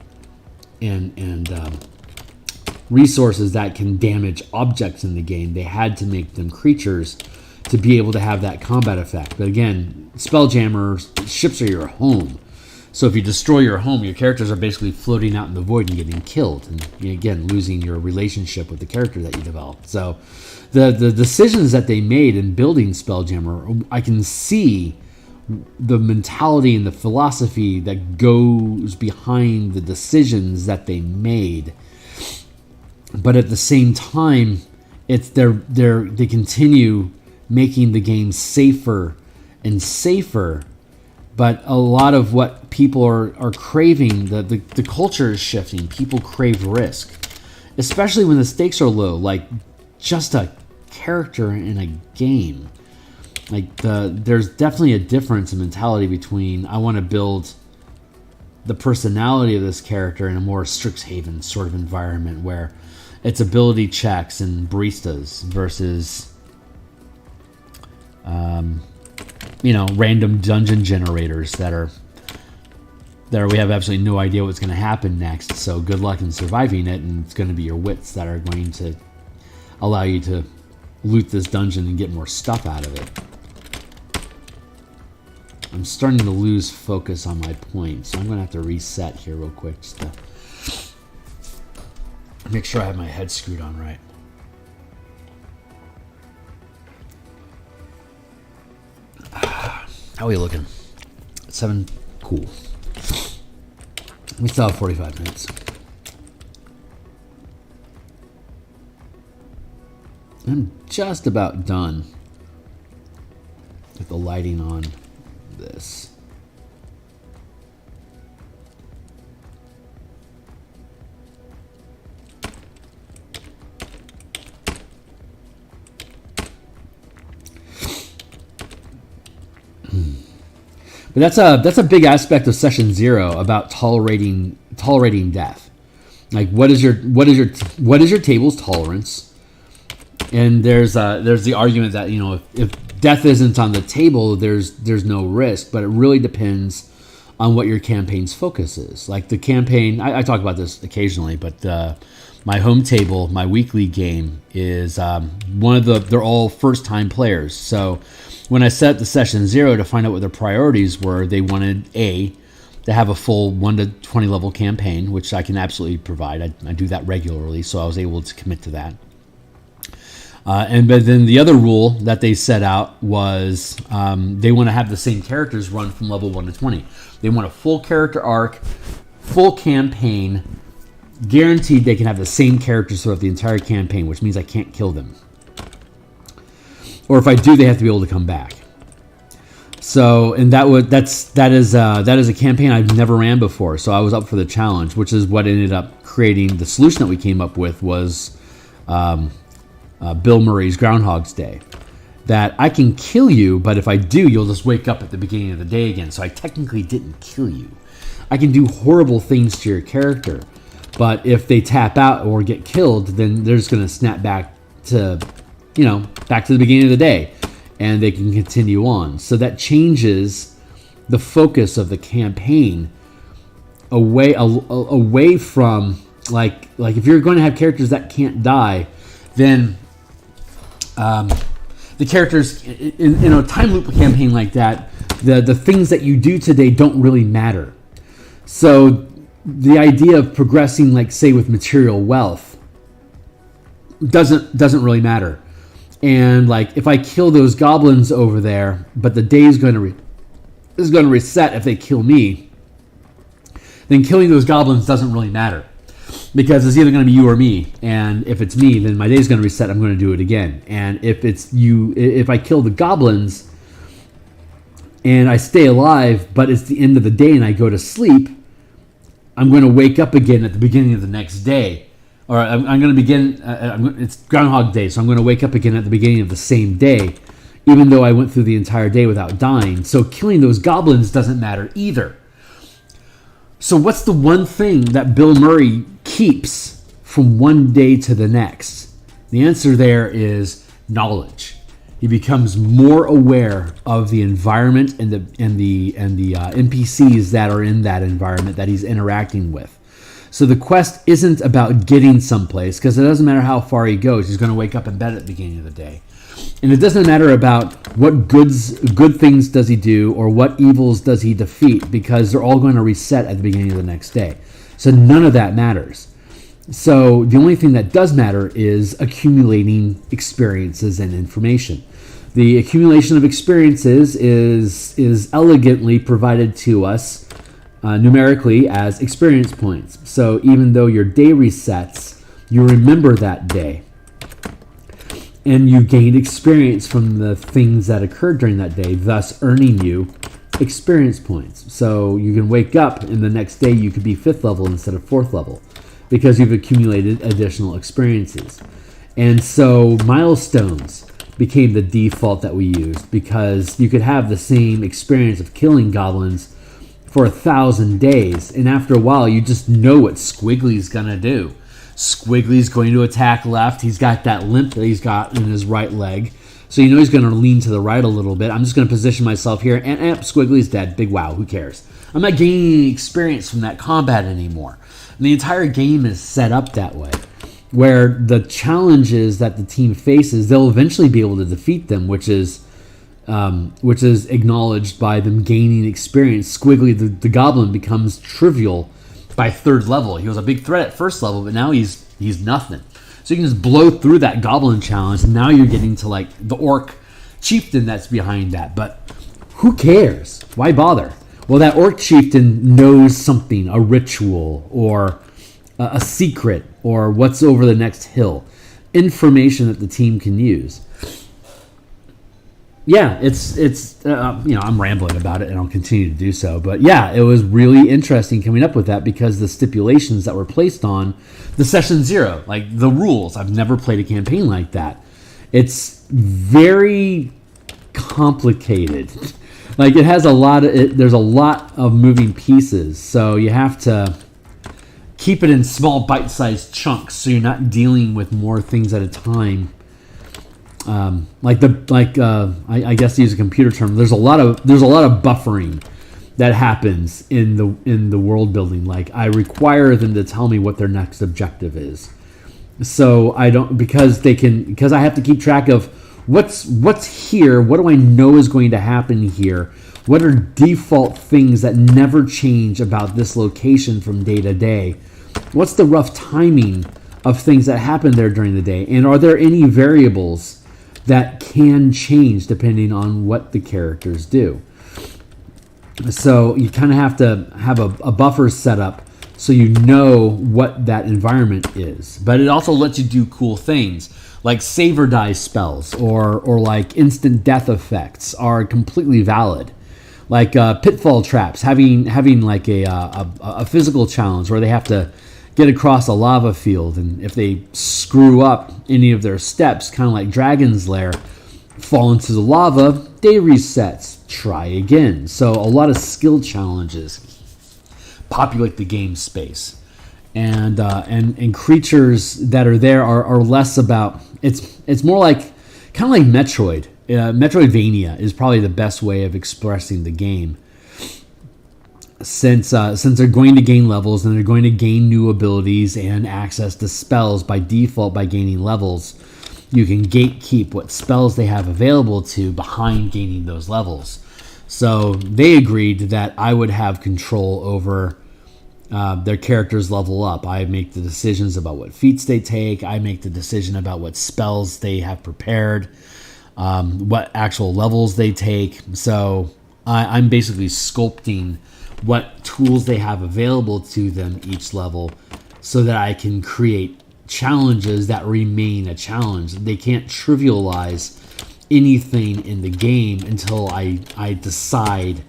resources that can damage objects in the game. They had to make them creatures to be able to have that combat effect. But again, Spelljammer, ships are your home. So if you destroy your home, your characters are basically floating out in the void and getting killed. And again, losing your relationship with the character that you developed. So the decisions that they made in building Spelljammer, I can see the mentality and the philosophy that goes behind the decisions that they made. But at the same time, it's they continue making the game safer and safer. But a lot of what people are craving, the culture is shifting. People crave risk, especially when the stakes are low, like just a character in a game. Like there's definitely a difference in mentality between I want to build the personality of this character in a more Strixhaven sort of environment where it's ability checks and baristas versus random dungeon generators that are there we have absolutely no idea what's going to happen next. So good luck in surviving it, and it's going to be your wits that are going to allow you to loot this dungeon and get more stuff out of it. I'm starting to lose focus on my point, so I'm going to have to reset here real quick just to make sure I have my head screwed on right. How are we looking? 7. Cool. We still have 45 minutes. I'm just about done with the lighting on this. But that's a big aspect of session 0 about tolerating death. Like what is your table's tolerance? And there's the argument that, you know, if death isn't on the table, there's no risk, but it really depends on what your campaign's focus is. Like the campaign, I talk about this occasionally, but my home table, my weekly game is they're all first time players. So when I set the session 0 to find out what their priorities were, they wanted to have a full 1 to 20 level campaign, which I can absolutely provide. I do that regularly, so I was able to commit to that. But then the other rule that they set out was they want to have the same characters run from level 1 to 20. They want a full character arc, full campaign, guaranteed they can have the same characters throughout the entire campaign, which means I can't kill them. Or if I do, they have to be able to come back. So, and that is a campaign I've never ran before. So I was up for the challenge, which is what ended up creating the solution that we came up with was Bill Murray's Groundhog's Day. That I can kill you, but if I do, you'll just wake up at the beginning of the day again. So I technically didn't kill you. I can do horrible things to your character, but if they tap out or get killed, then they're just going to snap back to the beginning of the day, and they can continue on. So that changes the focus of the campaign away from like if you're going to have characters that can't die, then the characters in a time loop campaign like that, the things that you do today don't really matter. So the idea of progressing, like say with material wealth, doesn't really matter. And like if I kill those goblins over there, but the day is going to reset if they kill me, then killing those goblins doesn't really matter, because it's either going to be you or me. And if it's me, then my day is going to reset. I'm going to do it again. And if it's you, if I kill the goblins and I stay alive, but it's the end of the day and I go to sleep, I'm going to wake up again at the beginning of the next day. Or I'm going to begin, it's Groundhog Day, so I'm going to wake up again at the beginning of the same day, even though I went through the entire day without dying. So killing those goblins doesn't matter either. So what's the one thing that Bill Murray keeps from one day to the next? The answer there is knowledge. He becomes more aware of the environment and the NPCs that are in that environment that he's interacting with. So the quest isn't about getting someplace, because it doesn't matter how far he goes. He's going to wake up in bed at the beginning of the day. And it doesn't matter about what good things does he do or what evils does he defeat, because they're all going to reset at the beginning of the next day. So none of that matters. So the only thing that does matter is accumulating experiences and information. The accumulation of experiences is elegantly provided to us numerically as experience points. So even though your day resets, you remember that day. And you gained experience from the things that occurred during that day, thus earning you experience points. So you can wake up and the next day you could be 5th level instead of 4th level, because you've accumulated additional experiences. And so milestones became the default that we used, because you could have the same experience of killing goblins for 1,000 days, and after a while you just know what Squiggly's gonna do. Squiggly's going to attack left. He's got that limp that he's got in his right leg, So you know he's going to lean to the right a little bit. I'm just going to position myself here, and Squiggly's dead. Big wow, who cares? I'm not gaining any experience from that combat anymore. And the entire game is set up that way, where the challenges that the team faces, they'll eventually be able to defeat them, which is acknowledged by them gaining experience. Squiggly, the goblin, becomes trivial by 3rd level. He was a big threat at 1st level, but now he's nothing. So you can just blow through that goblin challenge, and now you're getting to like the orc chieftain that's behind that. But who cares? Why bother? Well, that orc chieftain knows something, a ritual or a secret or what's over the next hill. Information that the team can use. Yeah, it's I'm rambling about it, and I'll continue to do so. But yeah, it was really interesting coming up with that, because the stipulations that were placed on the session 0, like the rules. I've never played a campaign like that. It's very complicated. Like it has there's a lot of moving pieces, so you have to keep it in small bite-sized chunks, so you're not dealing with more things at a time. I guess to use a computer term, there's a lot of buffering that happens in the world building. Like I require them to tell me what their next objective is, so I don't because I have to keep track of what's here. What do I know is going to happen here? What are default things that never change about this location from day to day? What's the rough timing of things that happen there during the day? And are there any variables that can change depending on what the characters do? So you kind of have to have a buffer set up so you know what that environment is. But it also lets you do cool things like save or die spells or like instant death effects are completely valid. Like pitfall traps, having like a physical challenge where they have to get across a lava field, and if they screw up any of their steps, kind of like Dragon's Lair, fall into the lava, day resets, try again. So a lot of skill challenges populate the game space, and creatures that are there are less about. It's more like kind of like Metroid. Metroidvania is probably the best way of expressing the game. Since they're going to gain levels and they're going to gain new abilities and access to spells by default by gaining levels, you can gatekeep what spells they have available to behind gaining those levels. So they agreed that I would have control over their characters level up. I make the decisions about what feats they take. I make the decision about what spells they have prepared, what actual levels they take. So I'm basically sculpting what tools they have available to them each level so that I can create challenges that remain a challenge. They can't trivialize anything in the game until I decide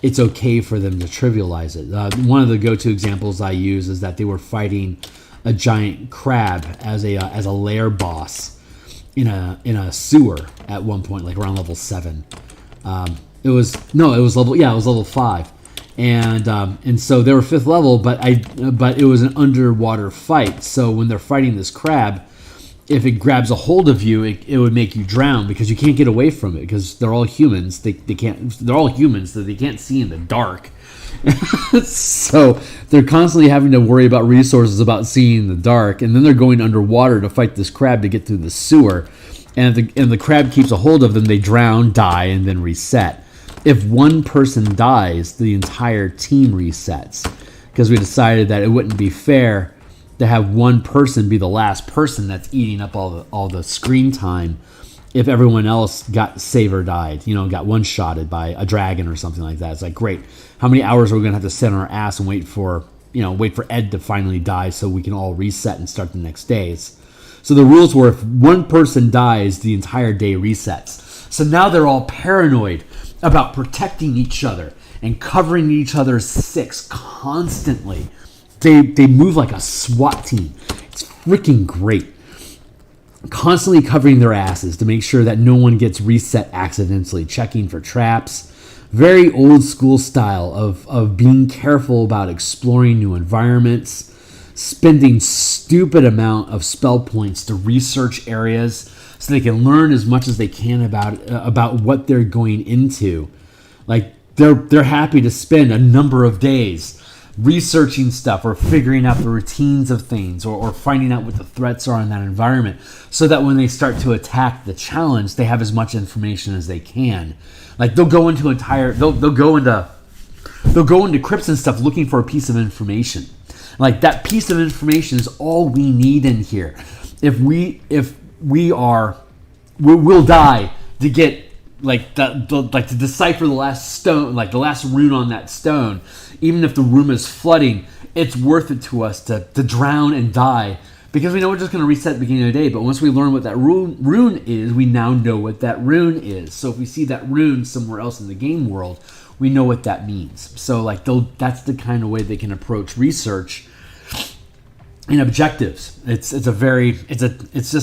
it's okay for them to trivialize it. One of the go-to examples I use is that they were fighting a giant crab as a lair boss in a sewer at one point, like around level 7. It was level 5. And so they were 5th level, but it was an underwater fight. So when they're fighting this crab, if it grabs a hold of you, it would make you drown because you can't get away from it because they're all humans. They're all humans, so they can't see in the dark. So they're constantly having to worry about resources about seeing in the dark, and then they're going underwater to fight this crab to get through the sewer. And the crab keeps a hold of them. They drown, die, and then reset. If one person dies, the entire team resets because we decided that it wouldn't be fair to have one person be the last person that's eating up all the screen time if everyone else got save or died, got one-shotted by a dragon or something like that. It's like, great, how many hours are we going to have to sit on our ass and wait for Ed to finally die so we can all reset and start the next day? So the rules were if one person dies, the entire day resets. So now they're all paranoid about protecting each other and covering each other's six constantly. They move like a SWAT team. It's freaking great. Constantly covering their asses to make sure that no one gets reset accidentally, checking for traps. Very old school style of being careful about exploring new environments. spending stupid amount of spell points to research areas so they can learn as much as they can about what they're going into. Like they're happy to spend a number of days researching stuff or figuring out the routines of things or finding out what the threats are in that environment so that when they start to attack the challenge, they have as much information as they can. Like they'll go into crypts and stuff looking for a piece of information. Like that piece of information is all we need in here. We'll die to get to decipher the last stone, like the last rune on that stone. Even if the room is flooding, it's worth it to us to drown and die because we know we're just going to reset at the beginning of the day. But once we learn what that rune is, we now know what that rune is. So if we see that rune somewhere else in the game world, we know what that means. So like that's the kind of way they can approach research and objectives. It's just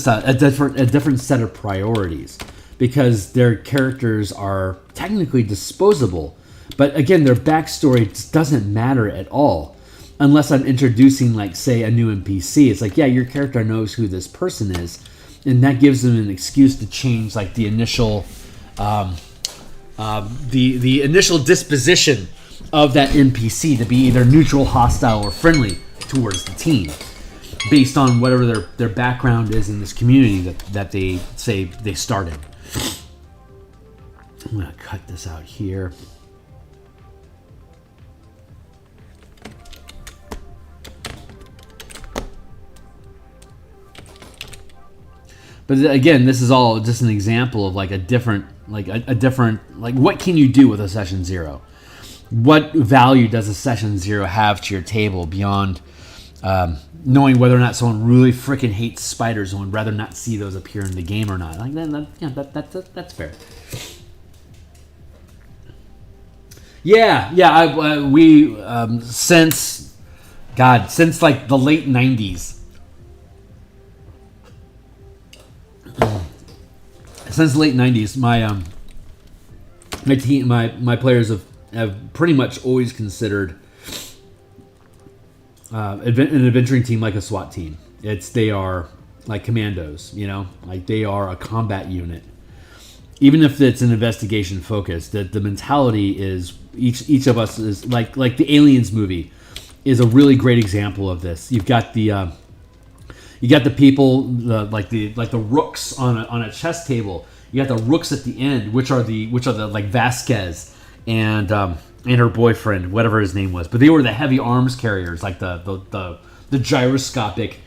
a different set of priorities because their characters are technically disposable. But again, their backstory just doesn't matter at all unless I'm introducing, like, say, a new NPC. It's like, yeah, your character knows who this person is, and that gives them an excuse to change, like, the initial the initial disposition of that NPC to be either neutral, hostile, or friendly towards the team, based on whatever their background is in this community that they say they started. I'm going to cut this out here. But again, this is all just an example of like a different, what can you do with a session 0? What value does a session 0 have to your table beyond knowing whether or not someone really freaking hates spiders and would rather not see those appear in the game or not? Like that's fair. Yeah. We since like the late 90s. Since the late 90s, my players have pretty much always considered an adventuring team like a SWAT team. They are like commandos, like they are a combat unit. Even if it's an investigation focus, that the mentality is each of us is like the Aliens movie is a really great example of this. You've got the people like the rooks on a chess table. You got the rooks at the end, which are the like Vasquez and her boyfriend, whatever his name was. But they were the heavy arms carriers, like the gyroscopic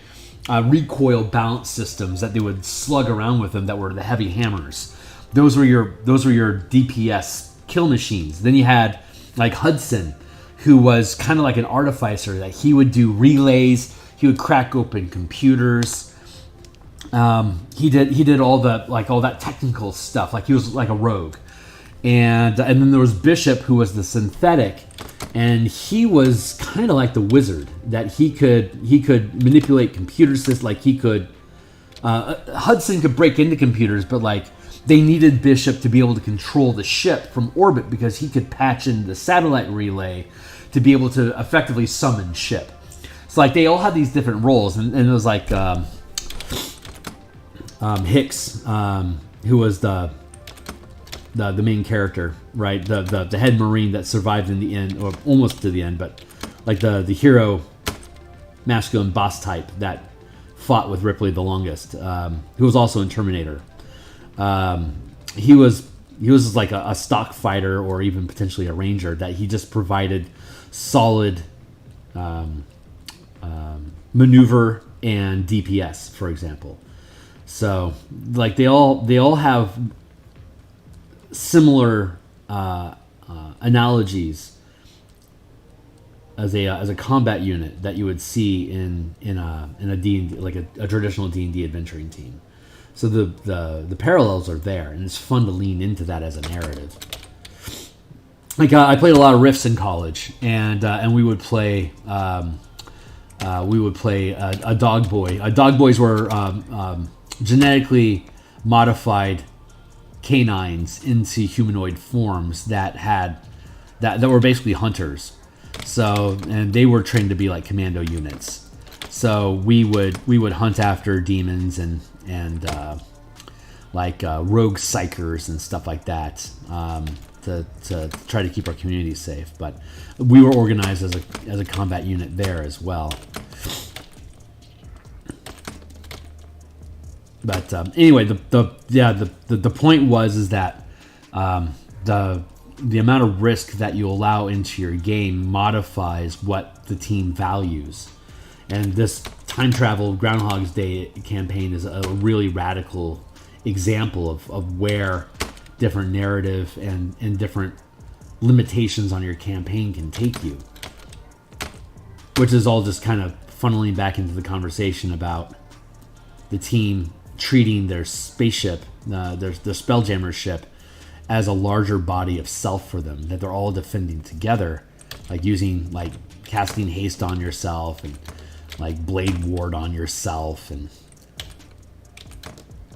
recoil balance systems that they would slug around with them. That were the heavy hammers. Those were your DPS kill machines. Then you had like Hudson, who was kind of like an artificer, that he would do relays. He would crack open computers. He did all that technical stuff. Like he was like a rogue. And then there was Bishop, who was the synthetic, and he was kind of like the wizard, that he could manipulate computer systems. Like he could Hudson could break into computers, but like they needed Bishop to be able to control the ship from orbit because he could patch in the satellite relay to be able to effectively summon ship. So like they all had these different roles, and it was like Hicks, who was the main character, right? The head Marine that survived in the end, or almost to the end, but like the hero masculine boss type that fought with Ripley the longest, who was also in Terminator. He was like a stock fighter, or even potentially a ranger, that he just provided solid maneuver and DPS, for example. So like they all have similar analogies as a combat unit that you would see in a D&D, like a traditional D&D adventuring team. So the parallels are there, and it's fun to lean into that as a narrative. Like I played a lot of Rifts in college, and we would play a dog boy. Dog boys were genetically modified canines into humanoid forms that were basically hunters. So, and they were trained to be like commando units. So we would hunt after demons and rogue psychers and stuff like that to try to keep our community safe. But we were organized as a combat unit there as well. But anyway, the point is that the amount of risk that you allow into your game modifies what the team values. And this time travel Groundhog's Day campaign is a really radical example of where different narrative and different limitations on your campaign can take you. Which is all just kind of funneling back into the conversation about the team treating their spaceship, their Spelljammer ship, as a larger body of self for them, that they're all defending together, like using, like, casting haste on yourself and like blade ward on yourself and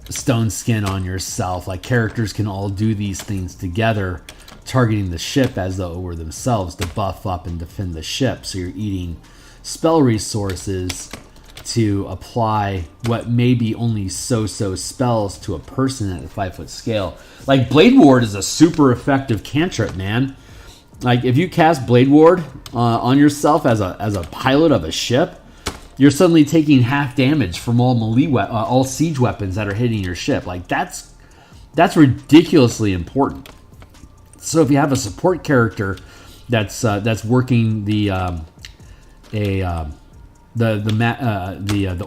stone skin on yourself. Like, characters can all do these things together, targeting the ship as though it were themselves to buff up and defend the ship. So you're eating spell resources to apply what may be only so-so spells to a person at a 5-foot scale. Like, Blade Ward is a super effective cantrip, man. Like, if you cast Blade Ward on yourself as a pilot of a ship, you're suddenly taking half damage from all all siege weapons that are hitting your ship. Like, that's ridiculously important. So if you have a support character that's working the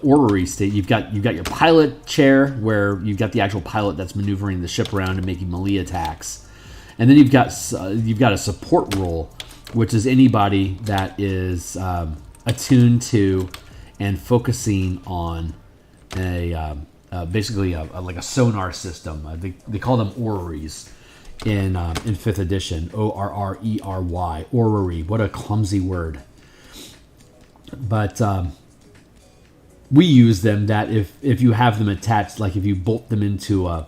orrery state, you've got your pilot chair where you've got the actual pilot that's maneuvering the ship around and making melee attacks, and then you've got a support role, which is anybody that is attuned to and focusing on basically like a sonar system. They call them orreries in 5th edition. O-R-R-E-R-Y, orrery. What a clumsy word. But we use them that if you have them attached, like if you bolt them into a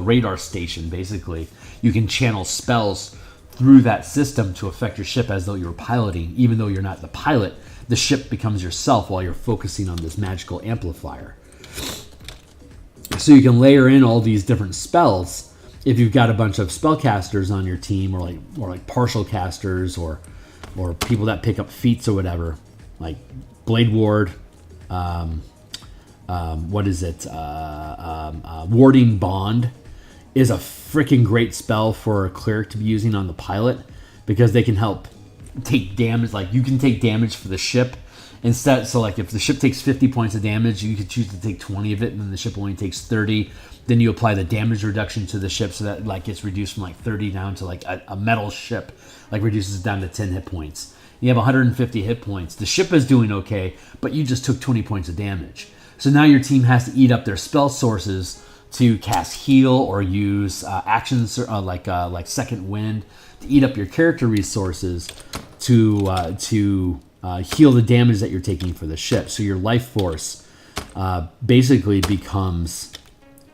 radar station, basically, you can channel spells through that system to affect your ship as though you were piloting. Even though you're not the pilot, the ship becomes yourself while you're focusing on this magical amplifier. So you can layer in all these different spells if you've got a bunch of spellcasters on your team, or like partial casters, or people that pick up feats or whatever. Like Blade Ward, Warding Bond is a freaking great spell for a cleric to be using on the pilot, because they can help take damage. Like, you can take damage for the ship instead. So like if the ship takes 50 points of damage, you could choose to take 20 of it, and then the ship only takes 30. Then you apply the damage reduction to the ship, so that like gets reduced from like 30 down to like a metal ship, like reduces it down to 10 hit points. You have 150 hit points. The ship is doing okay, but you just took 20 points of damage. So now your team has to eat up their spell sources to cast heal or use actions like Second Wind to eat up your character resources to heal the damage that you're taking for the ship. So your life force basically becomes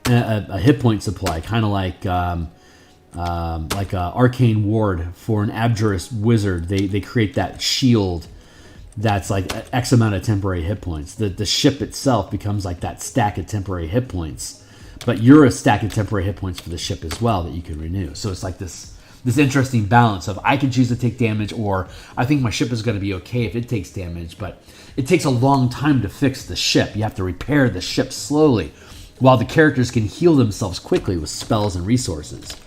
a hit point supply, kind of like a arcane ward for an abjurous wizard. They create that shield that's like X amount of temporary hit points. The ship itself becomes like that stack of temporary hit points, but you're a stack of temporary hit points for the ship as well that you can renew. So it's like this interesting balance of, I can choose to take damage, or I think my ship is going to be okay if it takes damage, but it takes a long time to fix the ship. You have to repair the ship slowly, while the characters can heal themselves quickly with spells and resources.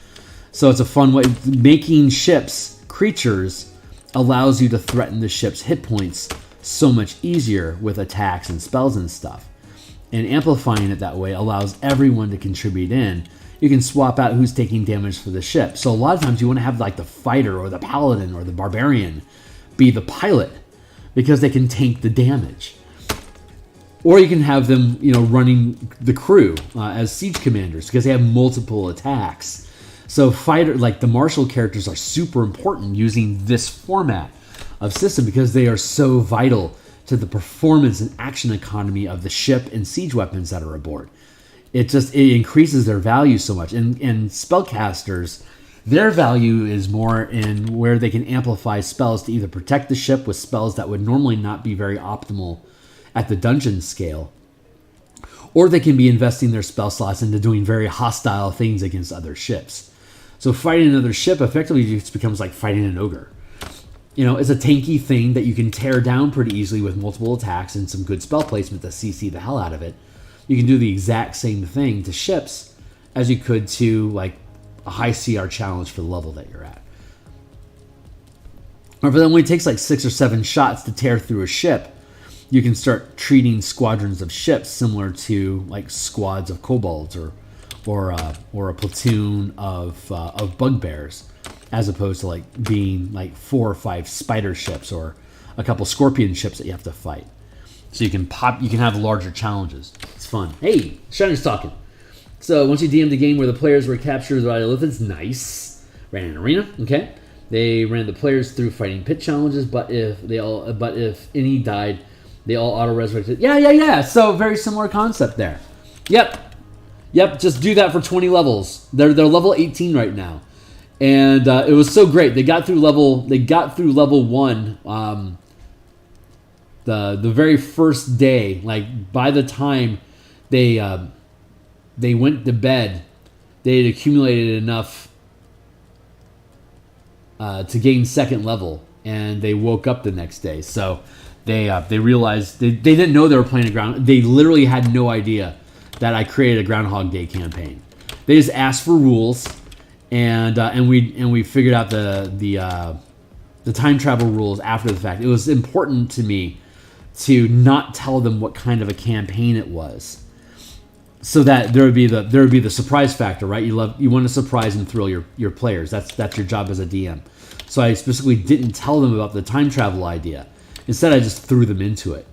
So it's a fun way. Making ships creatures allows you to threaten the ship's hit points so much easier with attacks and spells and stuff. And amplifying it that way allows everyone to contribute in. You can swap out who's taking damage for the ship. So a lot of times you want to have like the fighter or the paladin or the barbarian be the pilot, because they can tank the damage. Or you can have them, running the crew as siege commanders, because they have multiple attacks. So the martial characters are super important using this format of system, because they are so vital to the performance and action economy of the ship and siege weapons that are aboard. It increases their value so much. And spellcasters, their value is more in where they can amplify spells to either protect the ship with spells that would normally not be very optimal at the dungeon scale, or they can be investing their spell slots into doing very hostile things against other ships. So fighting another ship effectively just becomes like fighting an ogre. You know, it's a tanky thing that you can tear down pretty easily with multiple attacks and some good spell placement to CC the hell out of it. You can do the exact same thing to ships as you could to like a high CR challenge for the level that you're at. Or if it only takes like 6 or 7 shots to tear through a ship, you can start treating squadrons of ships similar to like squads of kobolds or a platoon of bugbears, as opposed to like being like 4 or 5 spider ships or a couple scorpion ships that you have to fight. So you can have larger challenges. It's fun. Hey, Shiner's talking. So once you DM'd a game where the players were captured by elephants, nice. Ran an arena, okay. They ran the players through fighting pit challenges, but if any died, they all auto-resurrected. Yeah. So very similar concept there. Yep. Just do that for 20 levels. They're level 18 right now, and it was so great. They got through level 1. The very first day, like by the time they went to bed, they had accumulated enough to gain second level, and they woke up the next day. So they realized they didn't know they were playing a ground. They literally had no idea that I created a Groundhog Day campaign. They just asked for rules, and we figured out the time travel rules after the fact. It was important to me to not tell them what kind of a campaign it was, so that there would be the surprise factor, right? You want to surprise and thrill your players. That's your job as a DM. So I specifically didn't tell them about the time travel idea. Instead, I just threw them into it.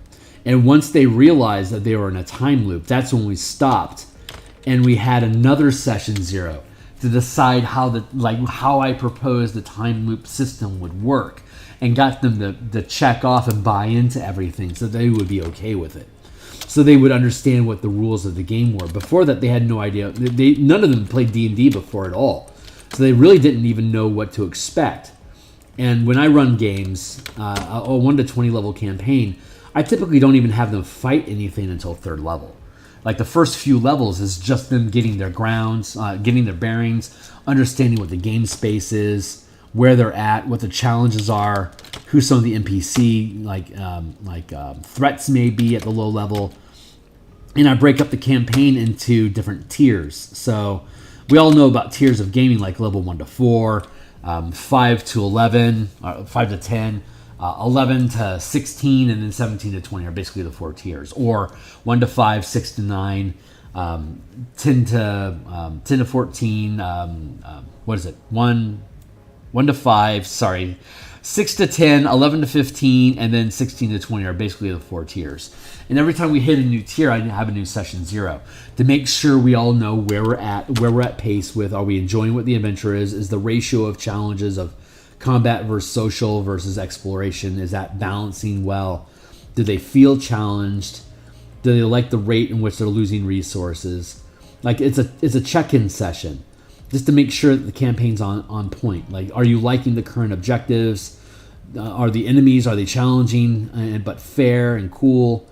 And once they realized that they were in a time loop, that's when we stopped, and we had another session 0 to decide how I proposed the time loop system would work, and got them to check off and buy into everything so they would be okay with it. So they would understand what the rules of the game were. Before that, they had no idea. None of them played D&D before at all. So they really didn't even know what to expect. And when I run games, a 1 to 20 level campaign, I typically don't even have them fight anything until 3rd level. Like the first few levels is just them getting their grounds, getting their bearings, understanding what the game space is, where they're at, what the challenges are, who some of the NPC threats may be at the low level. And I break up the campaign into different tiers. So we all know about tiers of gaming, like level 1 to 4, 5 to 11, 5 to 10, 11 to 16, and then 17 to 20 are basically the 4 tiers. Or 1 to 5, 6 to 9, 10 to 14, 1 to 5, 6 to 10, 11 to 15, and then 16 to 20 are basically the 4 tiers. And every time we hit a new tier, I have a new session 0 to make sure we all know where we're at pace with. Are we enjoying what the adventure is? Is the ratio of challenges of combat versus social versus exploration, is that balancing well? Do they feel challenged? Do they like the rate in which they're losing resources? Like it's a check-in session, just to make sure that the campaign's on point. Like, are you liking the current objectives? Are the enemies, are they challenging but fair and cool?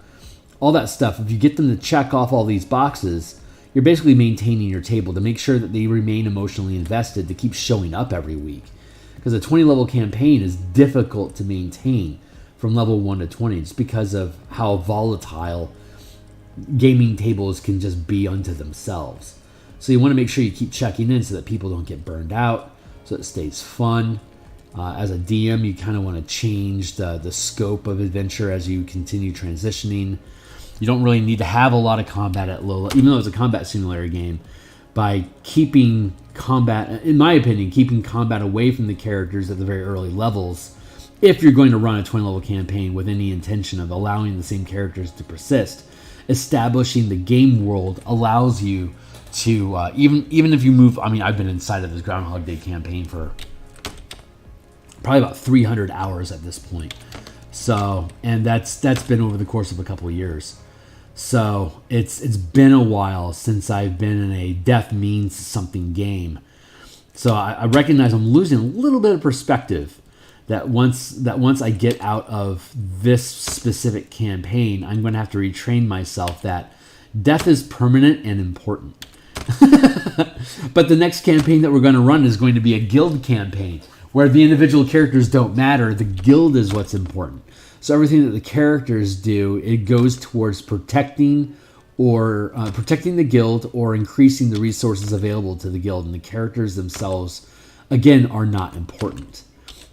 All that stuff. If you get them to check off all these boxes, you're basically maintaining your table to make sure that they remain emotionally invested to keep showing up every week. Because a 20 level campaign is difficult to maintain from level 1 to 20 just because of how volatile gaming tables can just be unto themselves. So you want to make sure you keep checking in so that people don't get burned out, so it stays fun. As a DM, you kind of want to change the scope of adventure as you continue transitioning. You don't really need to have a lot of combat at low level, even though it's a combat simulator game. By keeping combat, in my opinion, keeping combat away from the characters at the very early levels, if you're going to run a 20 level campaign with any intention of allowing the same characters to persist, establishing the game world allows you to, even if you move, I mean, I've been inside of this Groundhog Day campaign for probably about 300 hours at this point. So, and that's been over the course of a couple of years. So it's been a while since I've been in a death means something game. So I recognize I'm losing a little bit of perspective that once I get out of this specific campaign, I'm going to have to retrain myself that death is permanent and important. But the next campaign that we're going to run is going to be a guild campaign where the individual characters don't matter. The guild is what's important. So everything that the characters do, it goes towards protecting the guild or increasing the resources available to the guild. And the characters themselves, again, are not important.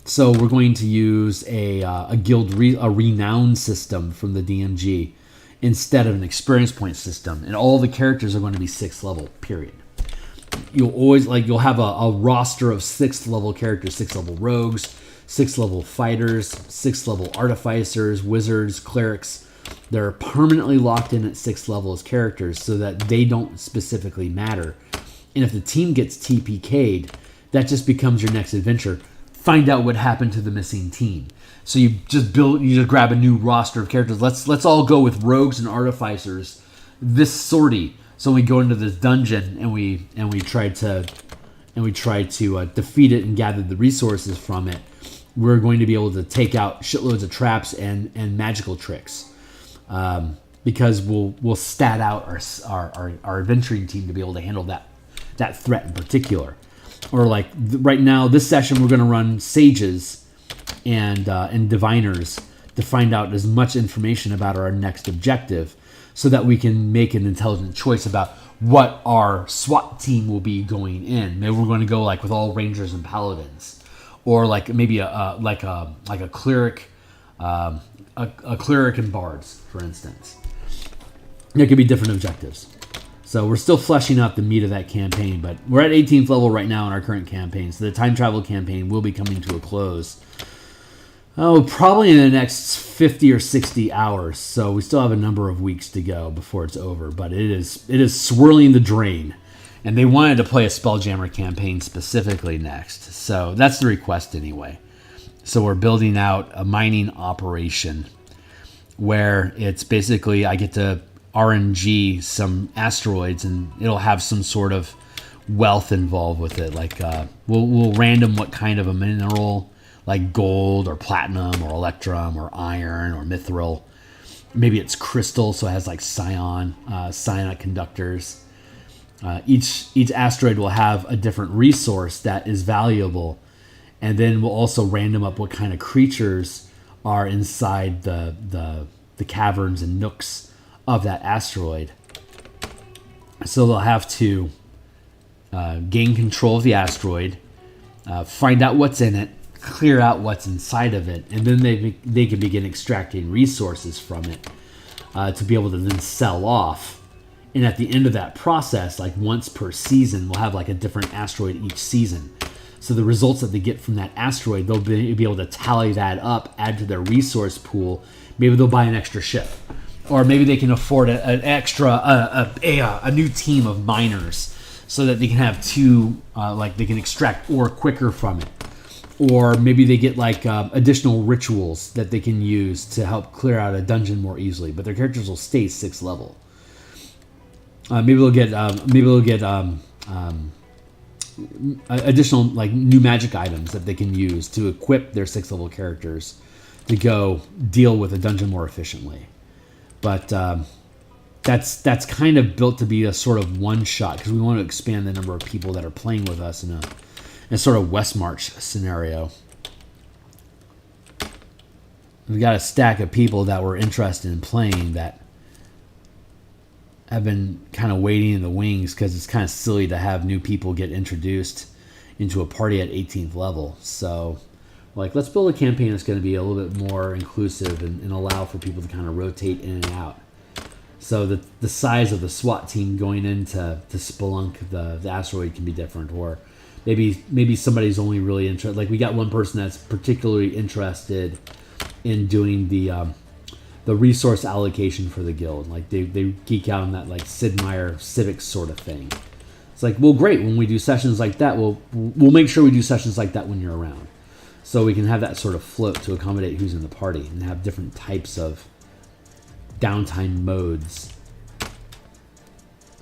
So we're going to use a guild renown system from the DMG instead of an experience point system, and all the characters are going to be 6th level. Period. You'll have a roster of 6th level characters, 6th level rogues, 6th level fighters, 6th level artificers, wizards, clerics. They're permanently locked in at 6th level as characters so that they don't specifically matter. And if the team gets TPK'd, that just becomes your next adventure. Find out what happened to the missing team. So you just grab a new roster of characters. Let's all go with rogues and artificers this sortie. So we go into this dungeon and we try to defeat it and gather the resources from it. We're going to be able to take out shitloads of traps and magical tricks, because we'll stat out our adventuring team to be able to handle that threat in particular. Or like right now, this session we're going to run sages and diviners to find out as much information about our next objective, so that we can make an intelligent choice about what our SWAT team will be going in. Maybe we're going to go like with all rangers and paladins, or like maybe a cleric, a cleric and bards, for instance. There could be different objectives. So we're still fleshing out the meat of that campaign, but we're at 18th level right now in our current campaign. So the time travel campaign will be coming to a close. Oh, probably in the next 50 or 60 hours. So we still have a number of weeks to go before it's over, but it is swirling the drain. And they wanted to play a Spelljammer campaign specifically next. So that's the request anyway. So we're building out a mining operation where it's basically I get to RNG some asteroids and it'll have some sort of wealth involved with it. Like we'll random what kind of a mineral, like gold or platinum or electrum or iron or mithril. Maybe it's crystal, so it has like cyanide conductors. Each asteroid will have a different resource that is valuable, and then we'll also random up what kind of creatures are inside the caverns and nooks of that asteroid. So they'll have to gain control of the asteroid, find out what's in it, clear out what's inside of it, and then they can begin extracting resources from it to be able to then sell off. And at the end of that process, like once per season, we'll have like a different asteroid each season. So the results that they get from that asteroid, they'll be able to tally that up, add to their resource pool. Maybe they'll buy an extra ship, or maybe they can afford a new team of miners so that they can have two, like they can extract ore quicker from it. Or maybe they get like additional rituals that they can use to help clear out a dungeon more easily. But their characters will stay 6th level. Maybe they'll get additional like new magic items that they can use to equip their 6th level characters to go deal with a dungeon more efficiently. But that's kind of built to be a sort of one shot, because we want to expand the number of people that are playing with us in a sort of West March scenario. We've got a stack of people that were interested in playing that have been kind of waiting in the wings, because it's kind of silly to have new people get introduced into a party at 18th level. So, like, let's build a campaign that's going to be a little bit more inclusive and allow for people to kind of rotate in and out. So the size of the SWAT team going into Spelunk the asteroid can be different, or maybe somebody's only really interested. Like, we got one person that's particularly interested in doing the resource allocation for the guild. Like they geek out on that, like Sid Meier civics sort of thing. It's like, well, great. When we do sessions like that, we'll make sure we do sessions like that when you're around, so we can have that sort of float to accommodate who's in the party and have different types of downtime modes.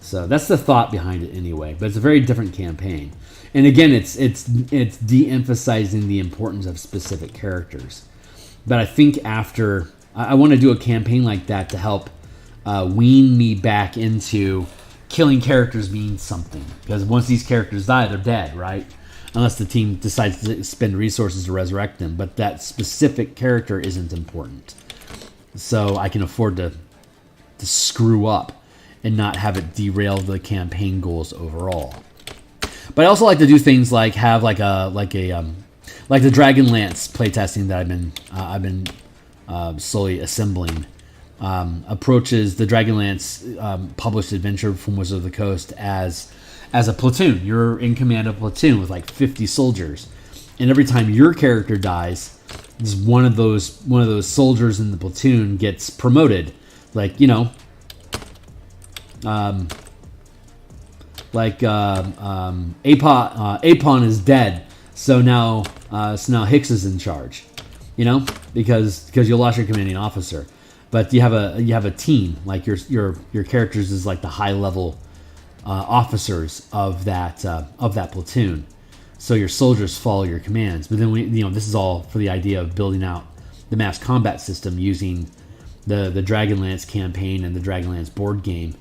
So that's the thought behind it anyway. But it's a very different campaign. And again, it's de-emphasizing the importance of specific characters. But I think after I want to do a campaign like that to help wean me back into killing characters means something. Because once these characters die, they're dead, right? Unless the team decides to spend resources to resurrect them. But that specific character isn't important. So I can afford to screw up and not have it derail the campaign goals overall. But I also like to do things like have like the Dragonlance playtesting that I've been slowly assembling. Approaches the Dragonlance published adventure from Wizards of the Coast as a platoon. You're in command of a platoon with like 50 soldiers, and every time your character dies, one of those soldiers in the platoon gets promoted. Like, you know, Apon is dead, so now Hicks is in charge. You know, because you lost your commanding officer, but you have a team. Like your characters is like the high level officers of that platoon. So your soldiers follow your commands. But then this is all for the idea of building out the mass combat system using the Dragonlance campaign and the Dragonlance board game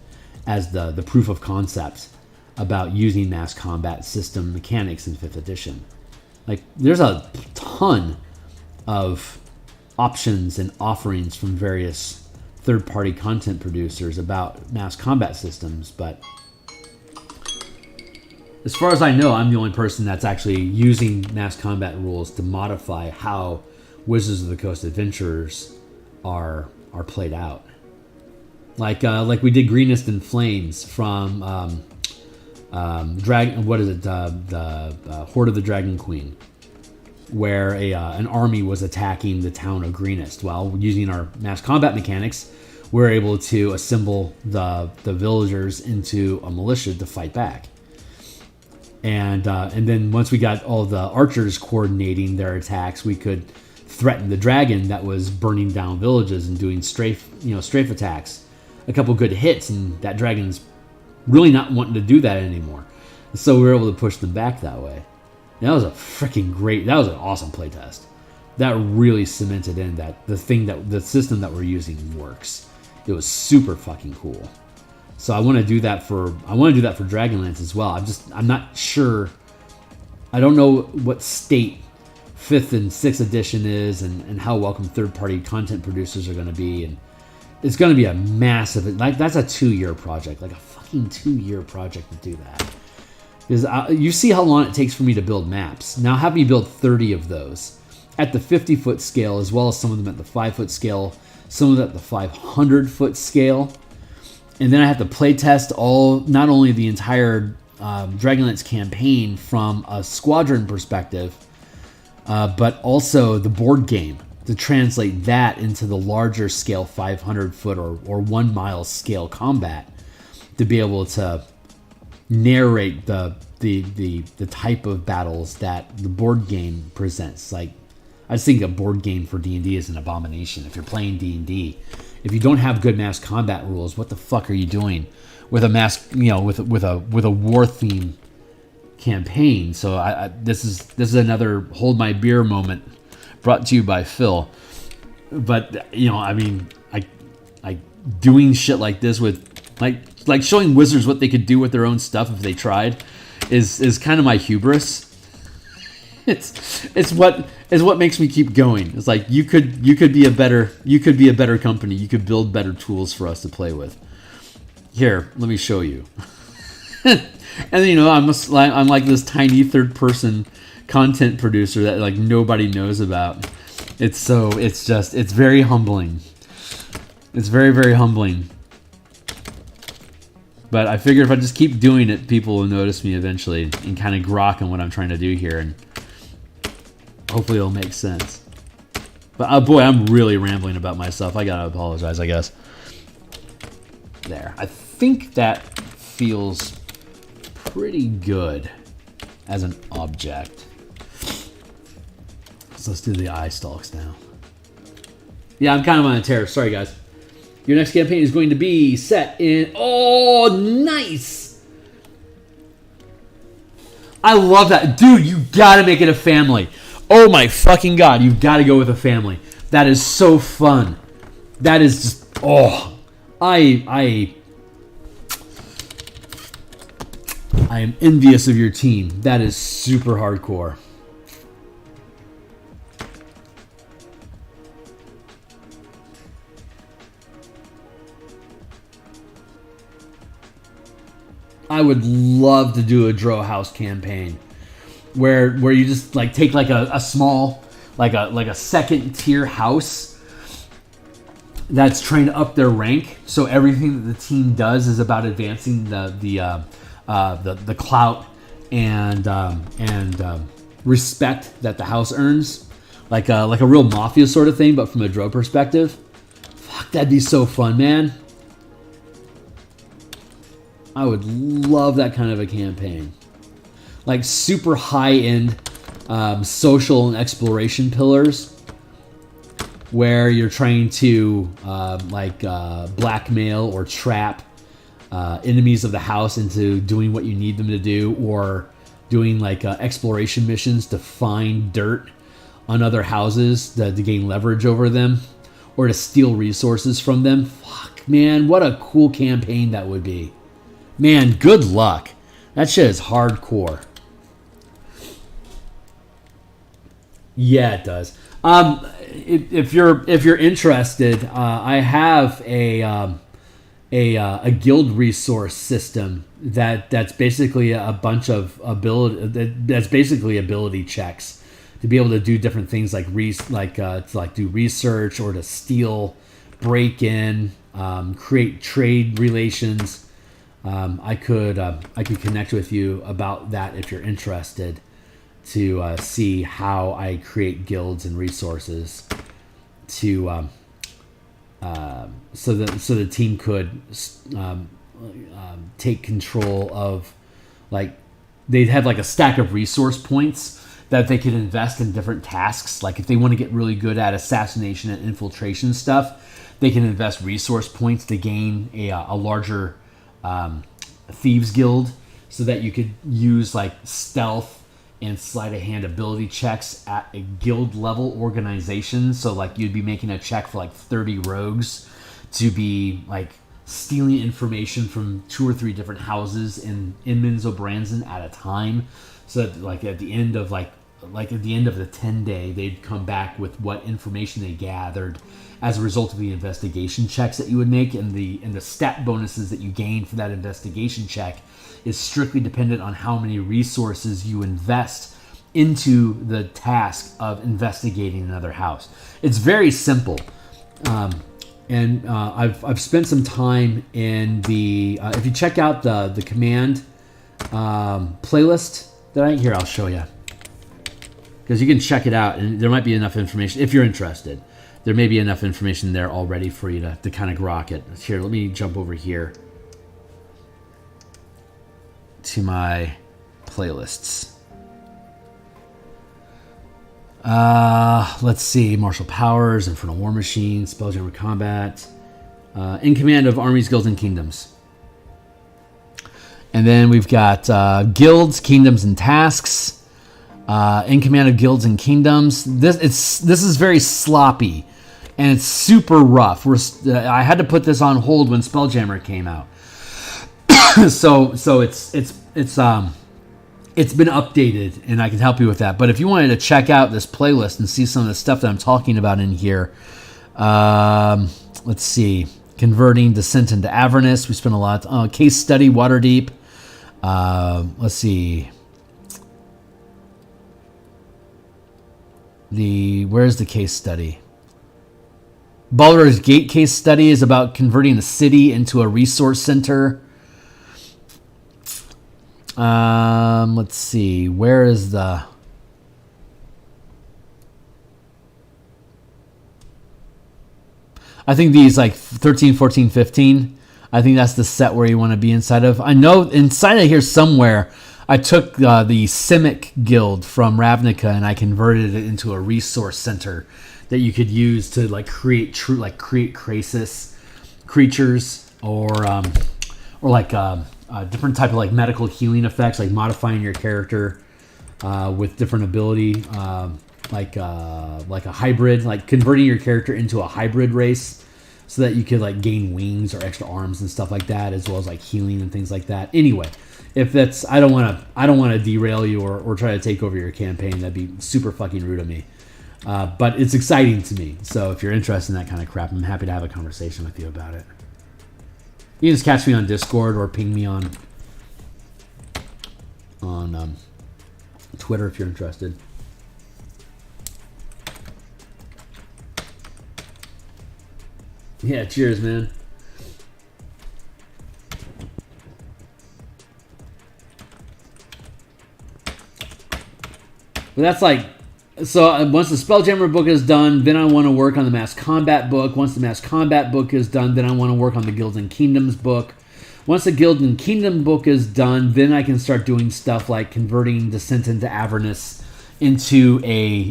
as the proof of concept about using mass combat system mechanics in 5th edition. Like, there's a ton of options and offerings from various third-party content producers about mass combat systems, but as far as I know, I'm the only person that's actually using mass combat rules to modify how Wizards of the Coast adventurers are played out. Like we did Greenest in Flames from the Horde of the Dragon Queen, where an army was attacking the town of Greenest. Well, using our mass combat mechanics, we're able to assemble the villagers into a militia to fight back. And then once we got all the archers coordinating their attacks, we could threaten the dragon that was burning down villages and doing strafe attacks. A couple good hits, and that dragon's really not wanting to do that anymore. So we were able to push them back that way. And that was that was an awesome playtest. That really cemented in that the system that we're using works. It was super fucking cool. So I want to do that for Dragonlance as well. I'm not sure. I don't know what state 5th and 6th edition is and how welcome third-party content producers are going to be, and it's going to be a massive, like, that's a 2-year project, like a fucking 2-year project to do that. Because you see how long it takes for me to build maps. Now have me build 30 of those at the 50-foot scale, as well as some of them at the 5-foot scale, some of them at the 500-foot scale. And then I have to play test not only the entire Dragonlance campaign from a squadron perspective, but also the board game, to translate that into the larger scale 500-foot or 1 mile scale combat, to be able to narrate the type of battles that the board game presents. Like, I just think a board game for D&D is an abomination. If you're playing D&D, if you don't have good mass combat rules, what the fuck are you doing with a with a war theme campaign? So this is another hold my beer moment brought to you by Phil. But I doing shit like this with like showing wizards what they could do with their own stuff if they tried is kind of my hubris. It's what makes me keep going. It's like you could be a better company. You could build better tools for us to play with. Here, let me show you. And I'm like this tiny third person content producer that like nobody knows about. It's very humbling. It's very, very humbling. But I figure if I just keep doing it, people will notice me eventually and kind of grok on what I'm trying to do here, and hopefully it'll make sense. But boy, I'm really rambling about myself. I gotta apologize, I guess. There. I think that feels pretty good as an object. So let's do the eye stalks now. Yeah, I'm kind of on a tear. Sorry, guys. Your next campaign is going to be set in... Oh, nice! I love that. Dude, you got to make it a family. Oh, my fucking God. You've got to go with a family. That is so fun. That is just... Oh, I am envious of your team. That is super hardcore. I would love to do a Drow House campaign where you just like take like a small like a second tier house that's trying to up their rank. So everything that the team does is about advancing the clout and respect that the house earns, like a real mafia sort of thing, but from a Drow perspective. Fuck, that'd be so fun, man. I would love that kind of a campaign. Like super high-end social and exploration pillars where you're trying to blackmail or trap enemies of the house into doing what you need them to do, or doing like exploration missions to find dirt on other houses to gain leverage over them, or to steal resources from them. Fuck, man, what a cool campaign that would be. Man, good luck. That shit is hardcore. Yeah, it does. If you're interested, I have a guild resource system that's basically a bunch of ability checks to be able to do different things like do research, or to steal, break in, create trade relations. I could connect with you about that if you're interested, to see how I create guilds and resources to so the team could take control of, like, they'd have like a stack of resource points that they could invest in different tasks. Like if they want to get really good at assassination and infiltration stuff, they can invest resource points to gain a larger Thieves Guild, so that you could use like stealth and sleight of hand ability checks at a guild level organization. So like you'd be making a check for like 30 rogues to be like stealing information from 2 or 3 different houses in Minzo at a time, so that like at the end of the 10-day, they'd come back with what information they gathered as a result of the investigation checks that you would make, and the stat bonuses that you gain for that investigation check is strictly dependent on how many resources you invest into the task of investigating another house. It's very simple, and I've spent some time in the if you check out the command playlist that I'll show you, because you can check it out, and there might be enough information if you're interested. There may be enough information there already for you to kind of grok it. Here, let me jump over here to my playlists. Let's see. Martial Powers, Infernal War Machine, Spelljammer Combat, In Command of Armies, Guilds, and Kingdoms. And then we've got Guilds, Kingdoms, and Tasks. In Command of Guilds and Kingdoms. This is very sloppy, and it's super rough. I had to put this on hold when Spelljammer came out, so it's been updated, and I can help you with that. But if you wanted to check out this playlist and see some of the stuff that I'm talking about in here, let's see. Converting Descent into Avernus. We spent a lot. Case study, Waterdeep. Let's see. Where's the case study? Baldur's Gate case study is about converting a city into a resource center. Let's see. Where is the... I think these like 13, 14, 15. I think that's the set where you want to be inside of. I know inside of here somewhere, I took the Simic Guild from Ravnica and I converted it into a resource center that you could use to like create Krasis creatures, or like different type of like medical healing effects, like modifying your character with different ability, like a hybrid, like converting your character into a hybrid race, so that you could like gain wings or extra arms and stuff like that, as well as like healing and things like that. Anyway, if that's, I don't want to derail you or try to take over your campaign. That'd be super fucking rude of me. But it's exciting to me. So if you're interested in that kind of crap, I'm happy to have a conversation with you about it. You can just catch me on Discord or ping me on Twitter if you're interested. Yeah, cheers, man. But that's like, so once the Spelljammer book is done, then I want to work on the Mass Combat book. Once the Mass Combat book is done, then I want to work on the Guilds and Kingdoms book. Once the Guild and Kingdom book is done, then I can start doing stuff like converting Descent into Avernus into a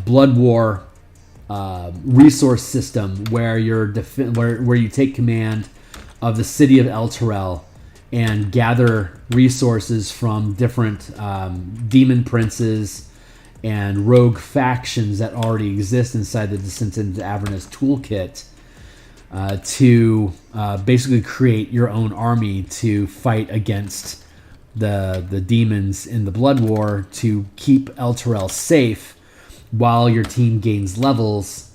Blood War resource system where where you take command of the city of El Terrell and gather resources from different demon princes and rogue factions that already exist inside the Descent into Avernus toolkit to basically create your own army to fight against the demons in the Blood War to keep El Terrell safe while your team gains levels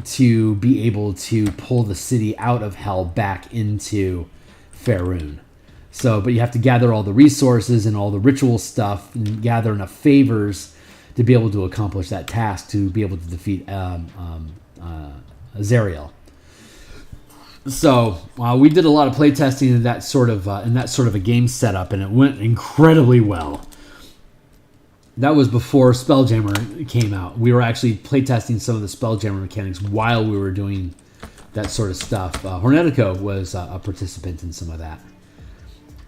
to be able to pull the city out of hell back into Faerun. So, but you have to gather all the resources and all the ritual stuff and gather enough favors to be able to accomplish that task, to be able to defeat Azariel. So we did a lot of playtesting in that sort of a game setup, and it went incredibly well. That was before Spelljammer came out. We were actually playtesting some of the Spelljammer mechanics while we were doing that sort of stuff. Hornetico was a participant in some of that.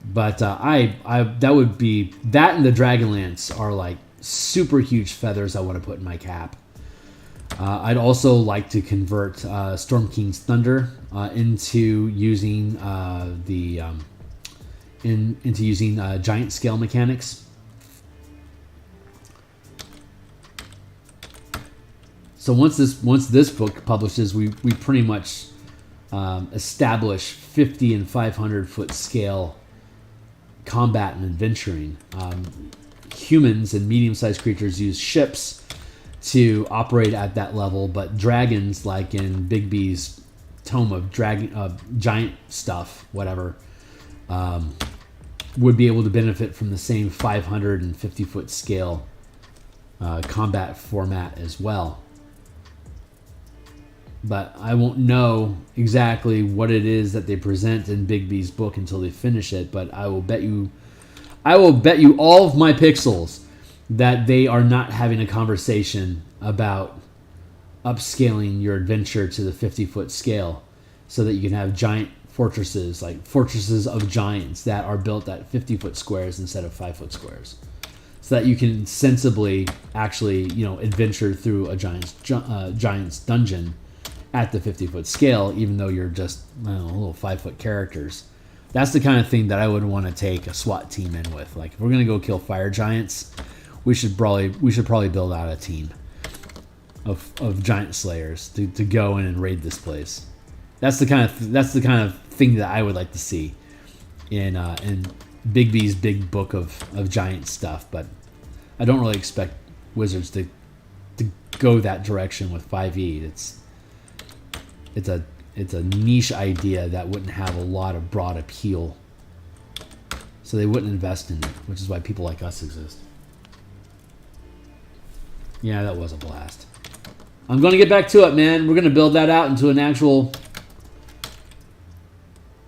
But that would be, that and the Dragonlance are like super huge feathers I want to put in my cap. I'd also like to convert Storm King's Thunder into using giant scale mechanics. So once this book publishes, we pretty much establish 50 and 500 foot scale combat and adventuring. Humans and medium-sized creatures use ships to operate at that level, but dragons, like in Bigby's Tome of Giant Stuff, whatever, would be able to benefit from the same 550 foot scale combat format as well. But I won't know exactly what it is that they present in Bigby's book until they finish it. But I will bet you all of my pixels that they are not having a conversation about upscaling your adventure to the 50-foot scale so that you can have giant fortresses, like fortresses of giants that are built at 50-foot squares instead of 5-foot squares, so that you can sensibly actually, adventure through a giant's dungeon at the 50-foot scale, even though you're just little 5-foot characters. That's the kind of thing that I would want to take a SWAT team in with. Like, if we're gonna go kill fire giants, we should probably build out a team of giant slayers to go in and raid this place. That's the kind of thing that I would like to see in Bigby's big book of giant stuff. But I don't really expect Wizards to go that direction with 5e. It's a niche idea that wouldn't have a lot of broad appeal, so they wouldn't invest in it, which is why people like us exist. Yeah, that was a blast. I'm going to get back to it, man. We're going to build that out into an actual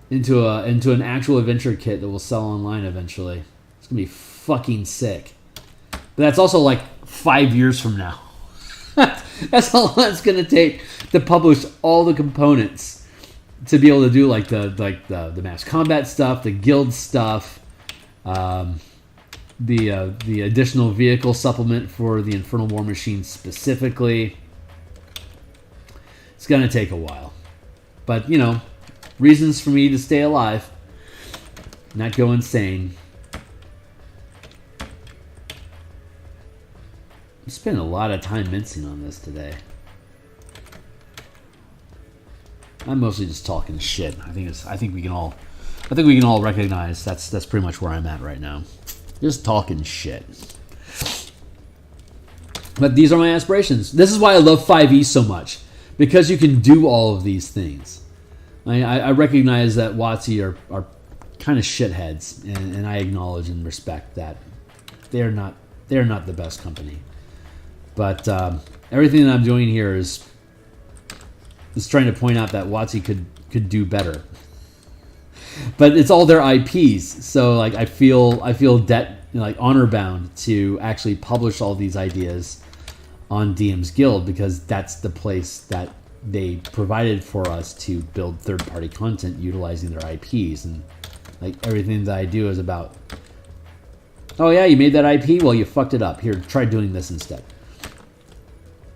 adventure kit that will sell online eventually. It's going to be fucking sick. But that's also like 5 years from now. That's how long it's going to take to publish all the components to be able to do like the mass combat stuff, the guild stuff, the additional vehicle supplement for the Infernal War Machine specifically, It's going to take a while. But, you know, reasons for me to stay alive. Not go insane. I'm spending a lot of time mincing on this today. I'm mostly just talking shit. I think we can all recognize that's pretty much where I'm at right now. Just talking shit. But these are my aspirations. This is why I love 5e so much, because you can do all of these things. I recognize that WotC are kind of shitheads, and I acknowledge and respect that they're not the best company. But everything that I'm doing here is trying to point out that WotC could do better. But it's all their IPs, so like I feel honor bound to actually publish all these ideas on DMsGuild, because that's the place that they provided for us to build third-party content utilizing their IPs. And like everything that I do is about, oh yeah, you made that IP, well you fucked it up. Here, try doing this instead.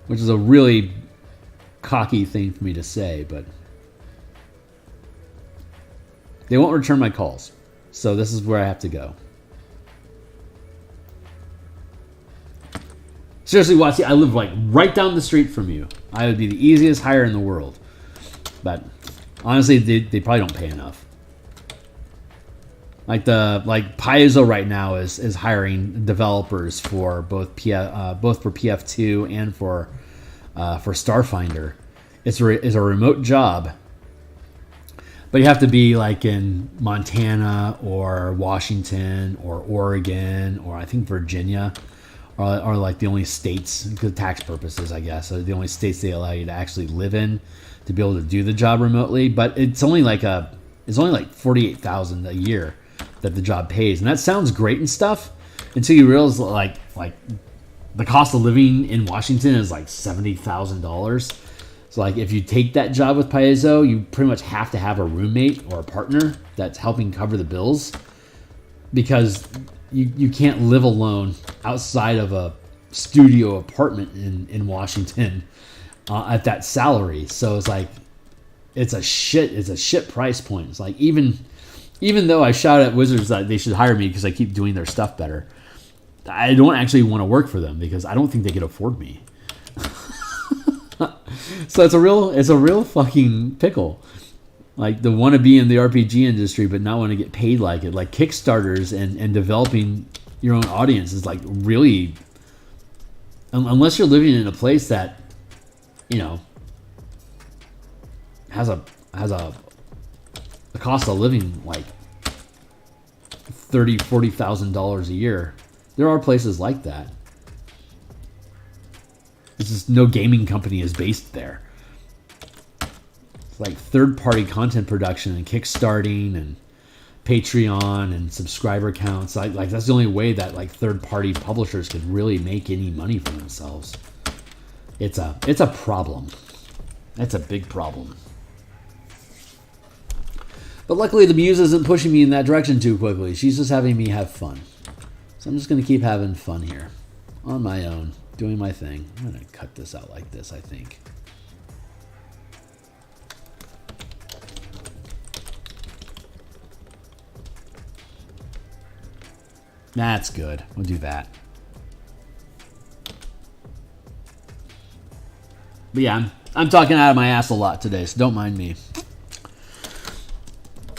Which is a really cocky thing for me to say, but they won't return my calls. So this is where I have to go. Seriously, WotC, I live like right down the street from you. I would be the easiest hire in the world. But honestly, they probably don't pay enough. Like Paizo right now is hiring developers for both for PF2 and for Starfinder. It's a remote job, but you have to be like in Montana or Washington or Oregon or I think Virginia are like the only states, because tax purposes, I guess, are the only states they allow you to actually live in to be able to do the job remotely. But it's only like $48,000 a year that the job pays, and that sounds great and stuff until you realize like the cost of living in Washington is like $70,000. So like if you take that job with Paizo, you pretty much have to have a roommate or a partner that's helping cover the bills, because you can't live alone outside of a studio apartment in Washington at that salary. So it's like it's a shit price point. It's like even though I shout at Wizards that they should hire me because I keep doing their stuff better, I don't actually want to work for them because I don't think they could afford me. So it's a real fucking pickle. Like the want to be in the RPG industry but not want to get paid like it. Like Kickstarters and developing your own audience is like really, unless you're living in a place that, you know, has a cost of living like $30,000-$40,000 a year. There are places like that. It's just no gaming company is based there. It's like third-party content production and kickstarting and Patreon and subscriber counts. Like that's the only way that like third-party publishers could really make any money for themselves. It's a problem. It's a big problem. But luckily the muse isn't pushing me in that direction too quickly. She's just having me have fun. So I'm just going to keep having fun here. On my own. Doing my thing. I'm going to cut this out like this, I think. That's good. We'll do that. But yeah, I'm talking out of my ass a lot today, so don't mind me.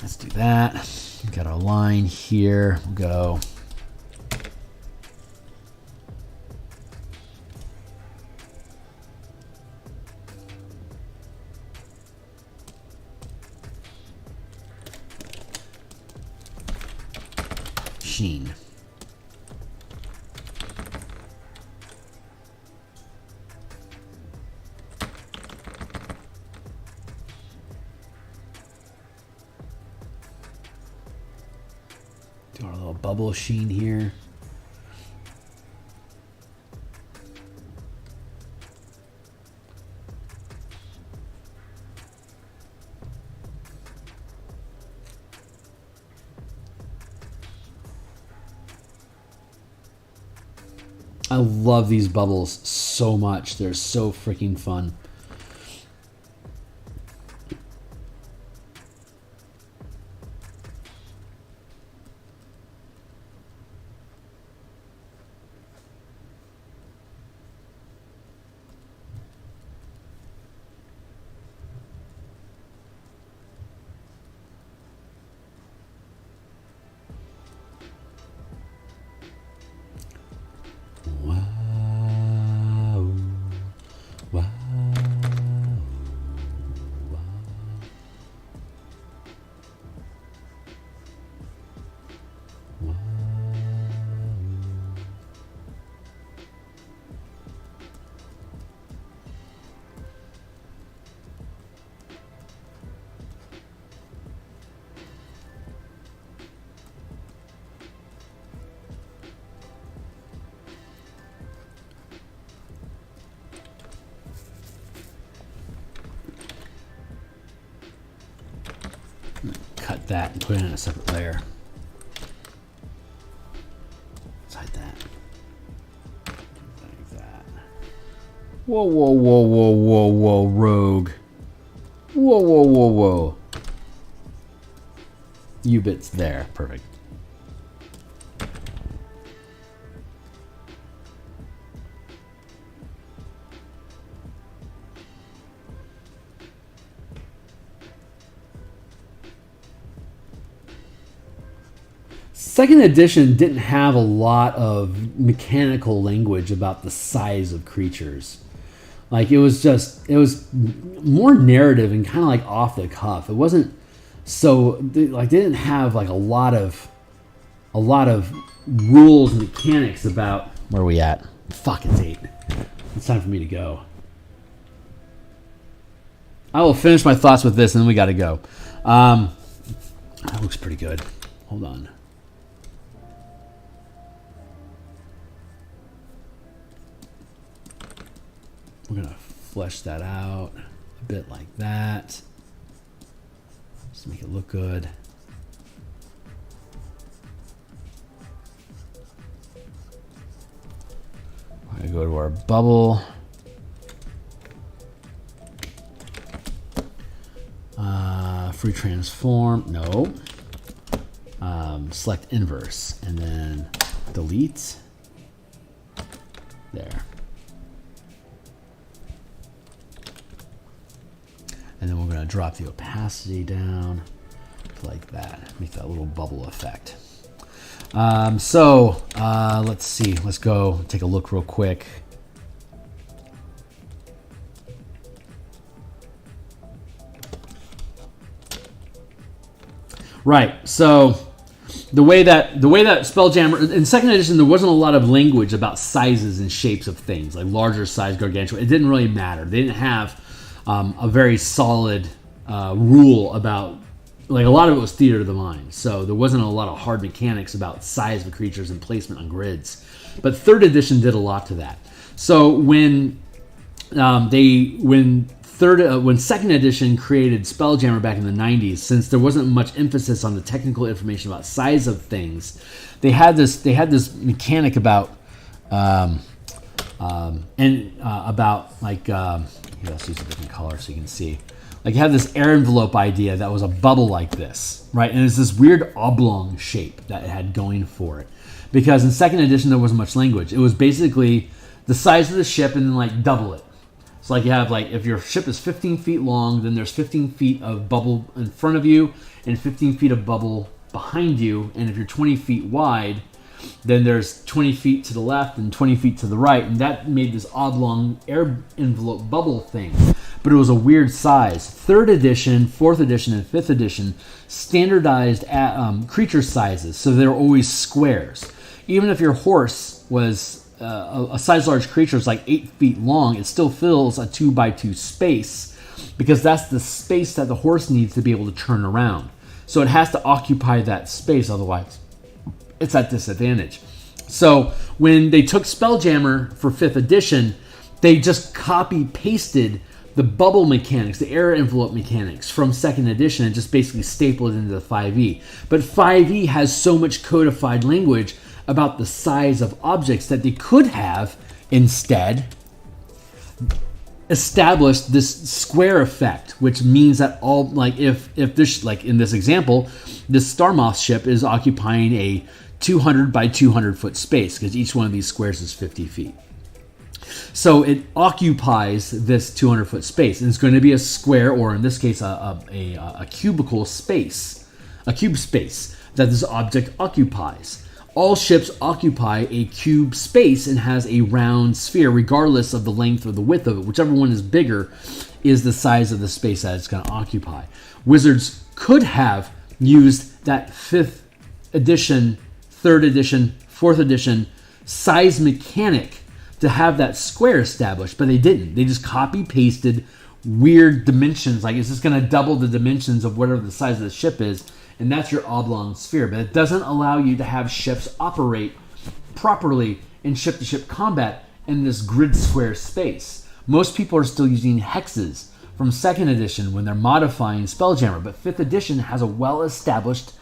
Let's do that. We've got our line here. We'll go. Sheen. Do our little bubble sheen here. I love these bubbles so much. They're so freaking fun. that and put it in a separate layer. Let's hide that. Like that. Whoa, whoa, whoa, whoa, whoa, whoa, rogue. Whoa, whoa, whoa, whoa. U-bits there. Perfect. Second edition didn't have a lot of mechanical language about the size of creatures. Like it was more narrative and kind of like off the cuff. It wasn't so like they didn't have like a lot of rules and mechanics about where are we at? Fuck, it's 8. It's time for me to go. I will finish my thoughts with this and then we got to go. That looks pretty good. Hold on. We're going to flesh that out a bit like that. Just to make it look good. We're going to go to our bubble. Free transform. No. Select inverse. And then delete. There. And then we're going to drop the opacity down like that. Make that little bubble effect. Let's see. Let's go take a look real quick. Right. So the way that Spelljammer in second edition, there wasn't a lot of language about sizes and shapes of things, like larger size, gargantuan. It didn't really matter. They didn't have a very solid rule about, like, a lot of it was theater of the mind. So there wasn't a lot of hard mechanics about size of creatures and placement on grids. But third edition did a lot to that. So when second edition created Spelljammer back in the 90s, since there wasn't much emphasis on the technical information about size of things, they had this mechanic about here, let's use a different color so you can see. Like you have this air envelope idea that was a bubble like this, right? And it's this weird oblong shape that it had going for it. Because in second edition, there wasn't much language. It was basically the size of the ship and then like double it. So like you have like, if your ship is 15 feet long, then there's 15 feet of bubble in front of you and 15 feet of bubble behind you. And if you're 20 feet wide, then there's 20 feet to the left and 20 feet to the right. And that made this oblong air envelope bubble thing. But it was a weird size. Third edition, fourth edition, and fifth edition standardized creature sizes. So they're always squares. Even if your horse was a size large creature is like 8 feet long, it still fills a 2x2 space because that's the space that the horse needs to be able to turn around. So it has to occupy that space, otherwise it's at disadvantage. So when they took Spelljammer for 5th edition, they just copy-pasted the bubble mechanics, the air envelope mechanics from 2nd edition and just basically stapled it into the 5e. But 5e has so much codified language about the size of objects that they could have instead established this square effect, which means that all, like if this, like in this example, this Star Moth ship is occupying a 200 by 200 foot space because each one of these squares is 50 feet. So it occupies this 200 foot space, and it's going to be a square, or in this case, a cubicle space, a cube space that this object occupies. All ships occupy a cube space and has a round sphere, regardless of the length or the width of it. Whichever one is bigger is the size of the space that it's going to occupy. Wizards could have used that 5th edition, 3rd edition, 4th edition size mechanic to have that square established, but they didn't. They just copy-pasted weird dimensions. Like, it's just going to double the dimensions of whatever the size of the ship is, and that's your oblong sphere. But it doesn't allow you to have ships operate properly in ship-to-ship combat in this grid square space. Most people are still using hexes from 2nd edition when they're modifying Spelljammer. But 5th edition has a well-established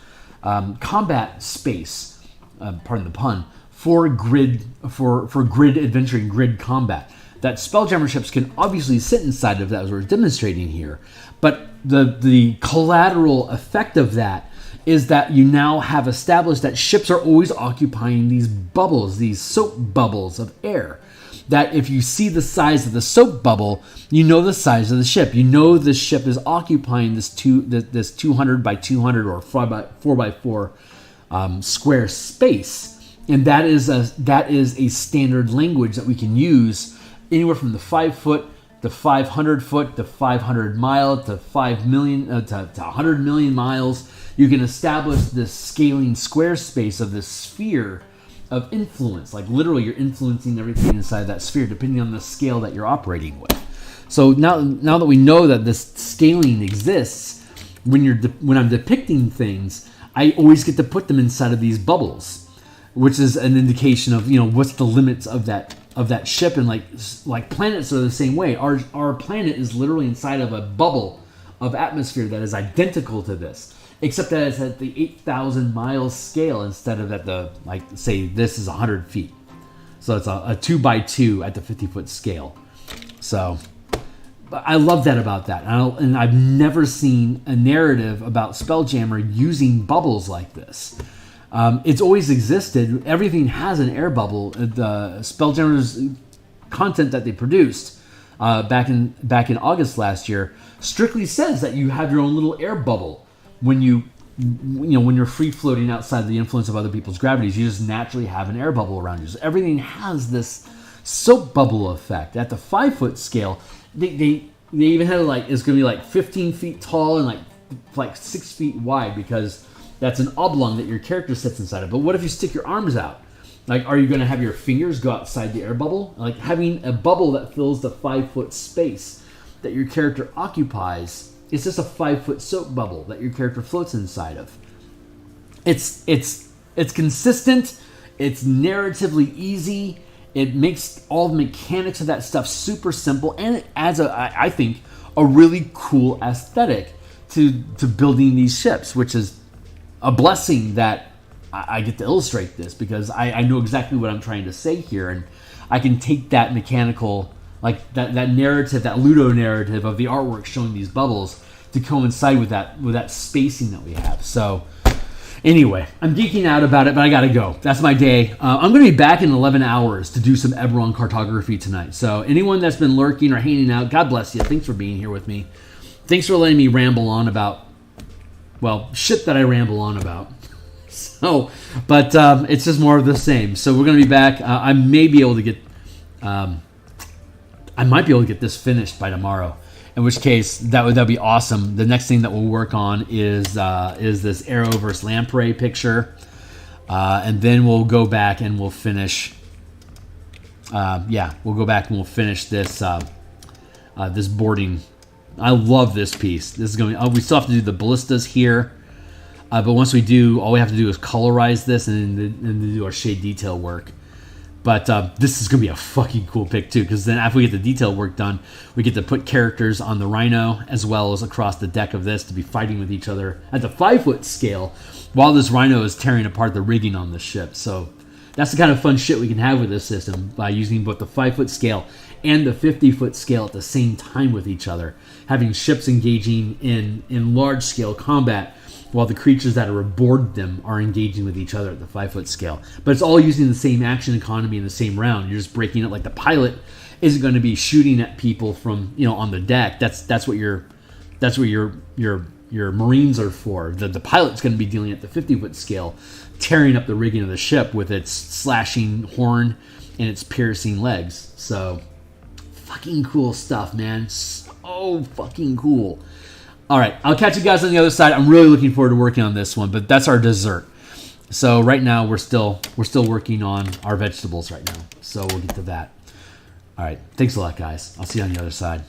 combat space, pardon the pun, for grid adventuring, grid combat. That Spelljammer ships can obviously sit inside of that, as we're demonstrating here. But the collateral effect of that is that you now have established that ships are always occupying these bubbles, these soap bubbles of air. That if you see the size of the soap bubble, you know the size of the ship. You know the ship is occupying this 200 by 200 or 4 by 4 square space, and that is a standard language that we can use anywhere from the 5 foot to 500 foot to 500 mile to 5 million to 100 million miles. You can establish this scaling square space of this sphere of influence. Like literally you're influencing everything inside that sphere depending on the scale that you're operating with. So now that we know that this scaling exists, when I'm depicting things, I always get to put them inside of these bubbles, which is an indication of, you know, what's the limits of that ship. And like planets are the same way. Our planet is literally inside of a bubble of atmosphere that is identical to this, except that it's at the 8,000 miles scale instead of at the, like, say this is 100 feet. So it's a 2 by 2 at the 50-foot scale. So I love that about that. And I've never seen a narrative about Spelljammer using bubbles like this. It's always existed. Everything has an air bubble. The Spelljammer's content that they produced back in August last year strictly says that you have your own little air bubble when when you're free floating outside the influence of other people's gravities. You just naturally have an air bubble around you. So everything has this soap bubble effect. At the 5 foot scale, they even had it's going to be like 15 feet tall and like 6 feet wide, because that's an oblong that your character sits inside of. But what if you stick your arms out? Like, are you going to have your fingers go outside the air bubble? Like, having a bubble that fills the 5 foot space that your character occupies, it's just a 5 foot soap bubble that your character floats inside of. It's consistent. It's narratively easy. It makes all the mechanics of that stuff super simple, and it adds I think a really cool aesthetic to building these ships, which is a blessing that I get to illustrate this, because I know exactly what I'm trying to say here, and I can take that mechanical, like that narrative, that Ludo narrative of the artwork showing these bubbles to coincide with that spacing that we have. So anyway, I'm geeking out about it, but I gotta go. That's my day. I'm gonna be back in 11 hours to do some Eberron cartography tonight. So anyone that's been lurking or hanging out, God bless you. Thanks for being here with me. Thanks for letting me ramble on about, well, shit that I ramble on about. So, but it's just more of the same. So we're gonna be back. I might be able to get this finished by tomorrow. In which case, that'd be awesome. The next thing that we'll work on is this Arrow versus Lamprey picture, and then we'll go back and we'll finish. We'll go back and we'll finish this this boarding. I love this piece. This is going. We still have to do the ballistas here, but once we do, all we have to do is colorize this and then do our shade detail work. But this is going to be a fucking cool pick, too, because then after we get the detail work done, we get to put characters on the Rhino as well as across the deck of this to be fighting with each other at the 5 foot scale while this Rhino is tearing apart the rigging on the ship. So that's the kind of fun shit we can have with this system by using both the 5 foot scale and the 50 foot scale at the same time with each other, having ships engaging in large scale combat while the creatures that are aboard them are engaging with each other at the 5 foot scale. But it's all using the same action economy in the same round. You're just breaking it. Like the pilot isn't going to be shooting at people from, on the deck. That's what your Marines are for. The pilot's going to be dealing at the 50 foot scale, tearing up the rigging of the ship with its slashing horn and its piercing legs. So fucking cool stuff, man. So fucking cool. All right, I'll catch you guys on the other side. I'm really looking forward to working on this one, but that's our dessert. So right now we're still working on our vegetables right now. So we'll get to that. All right, thanks a lot, guys. I'll see you on the other side.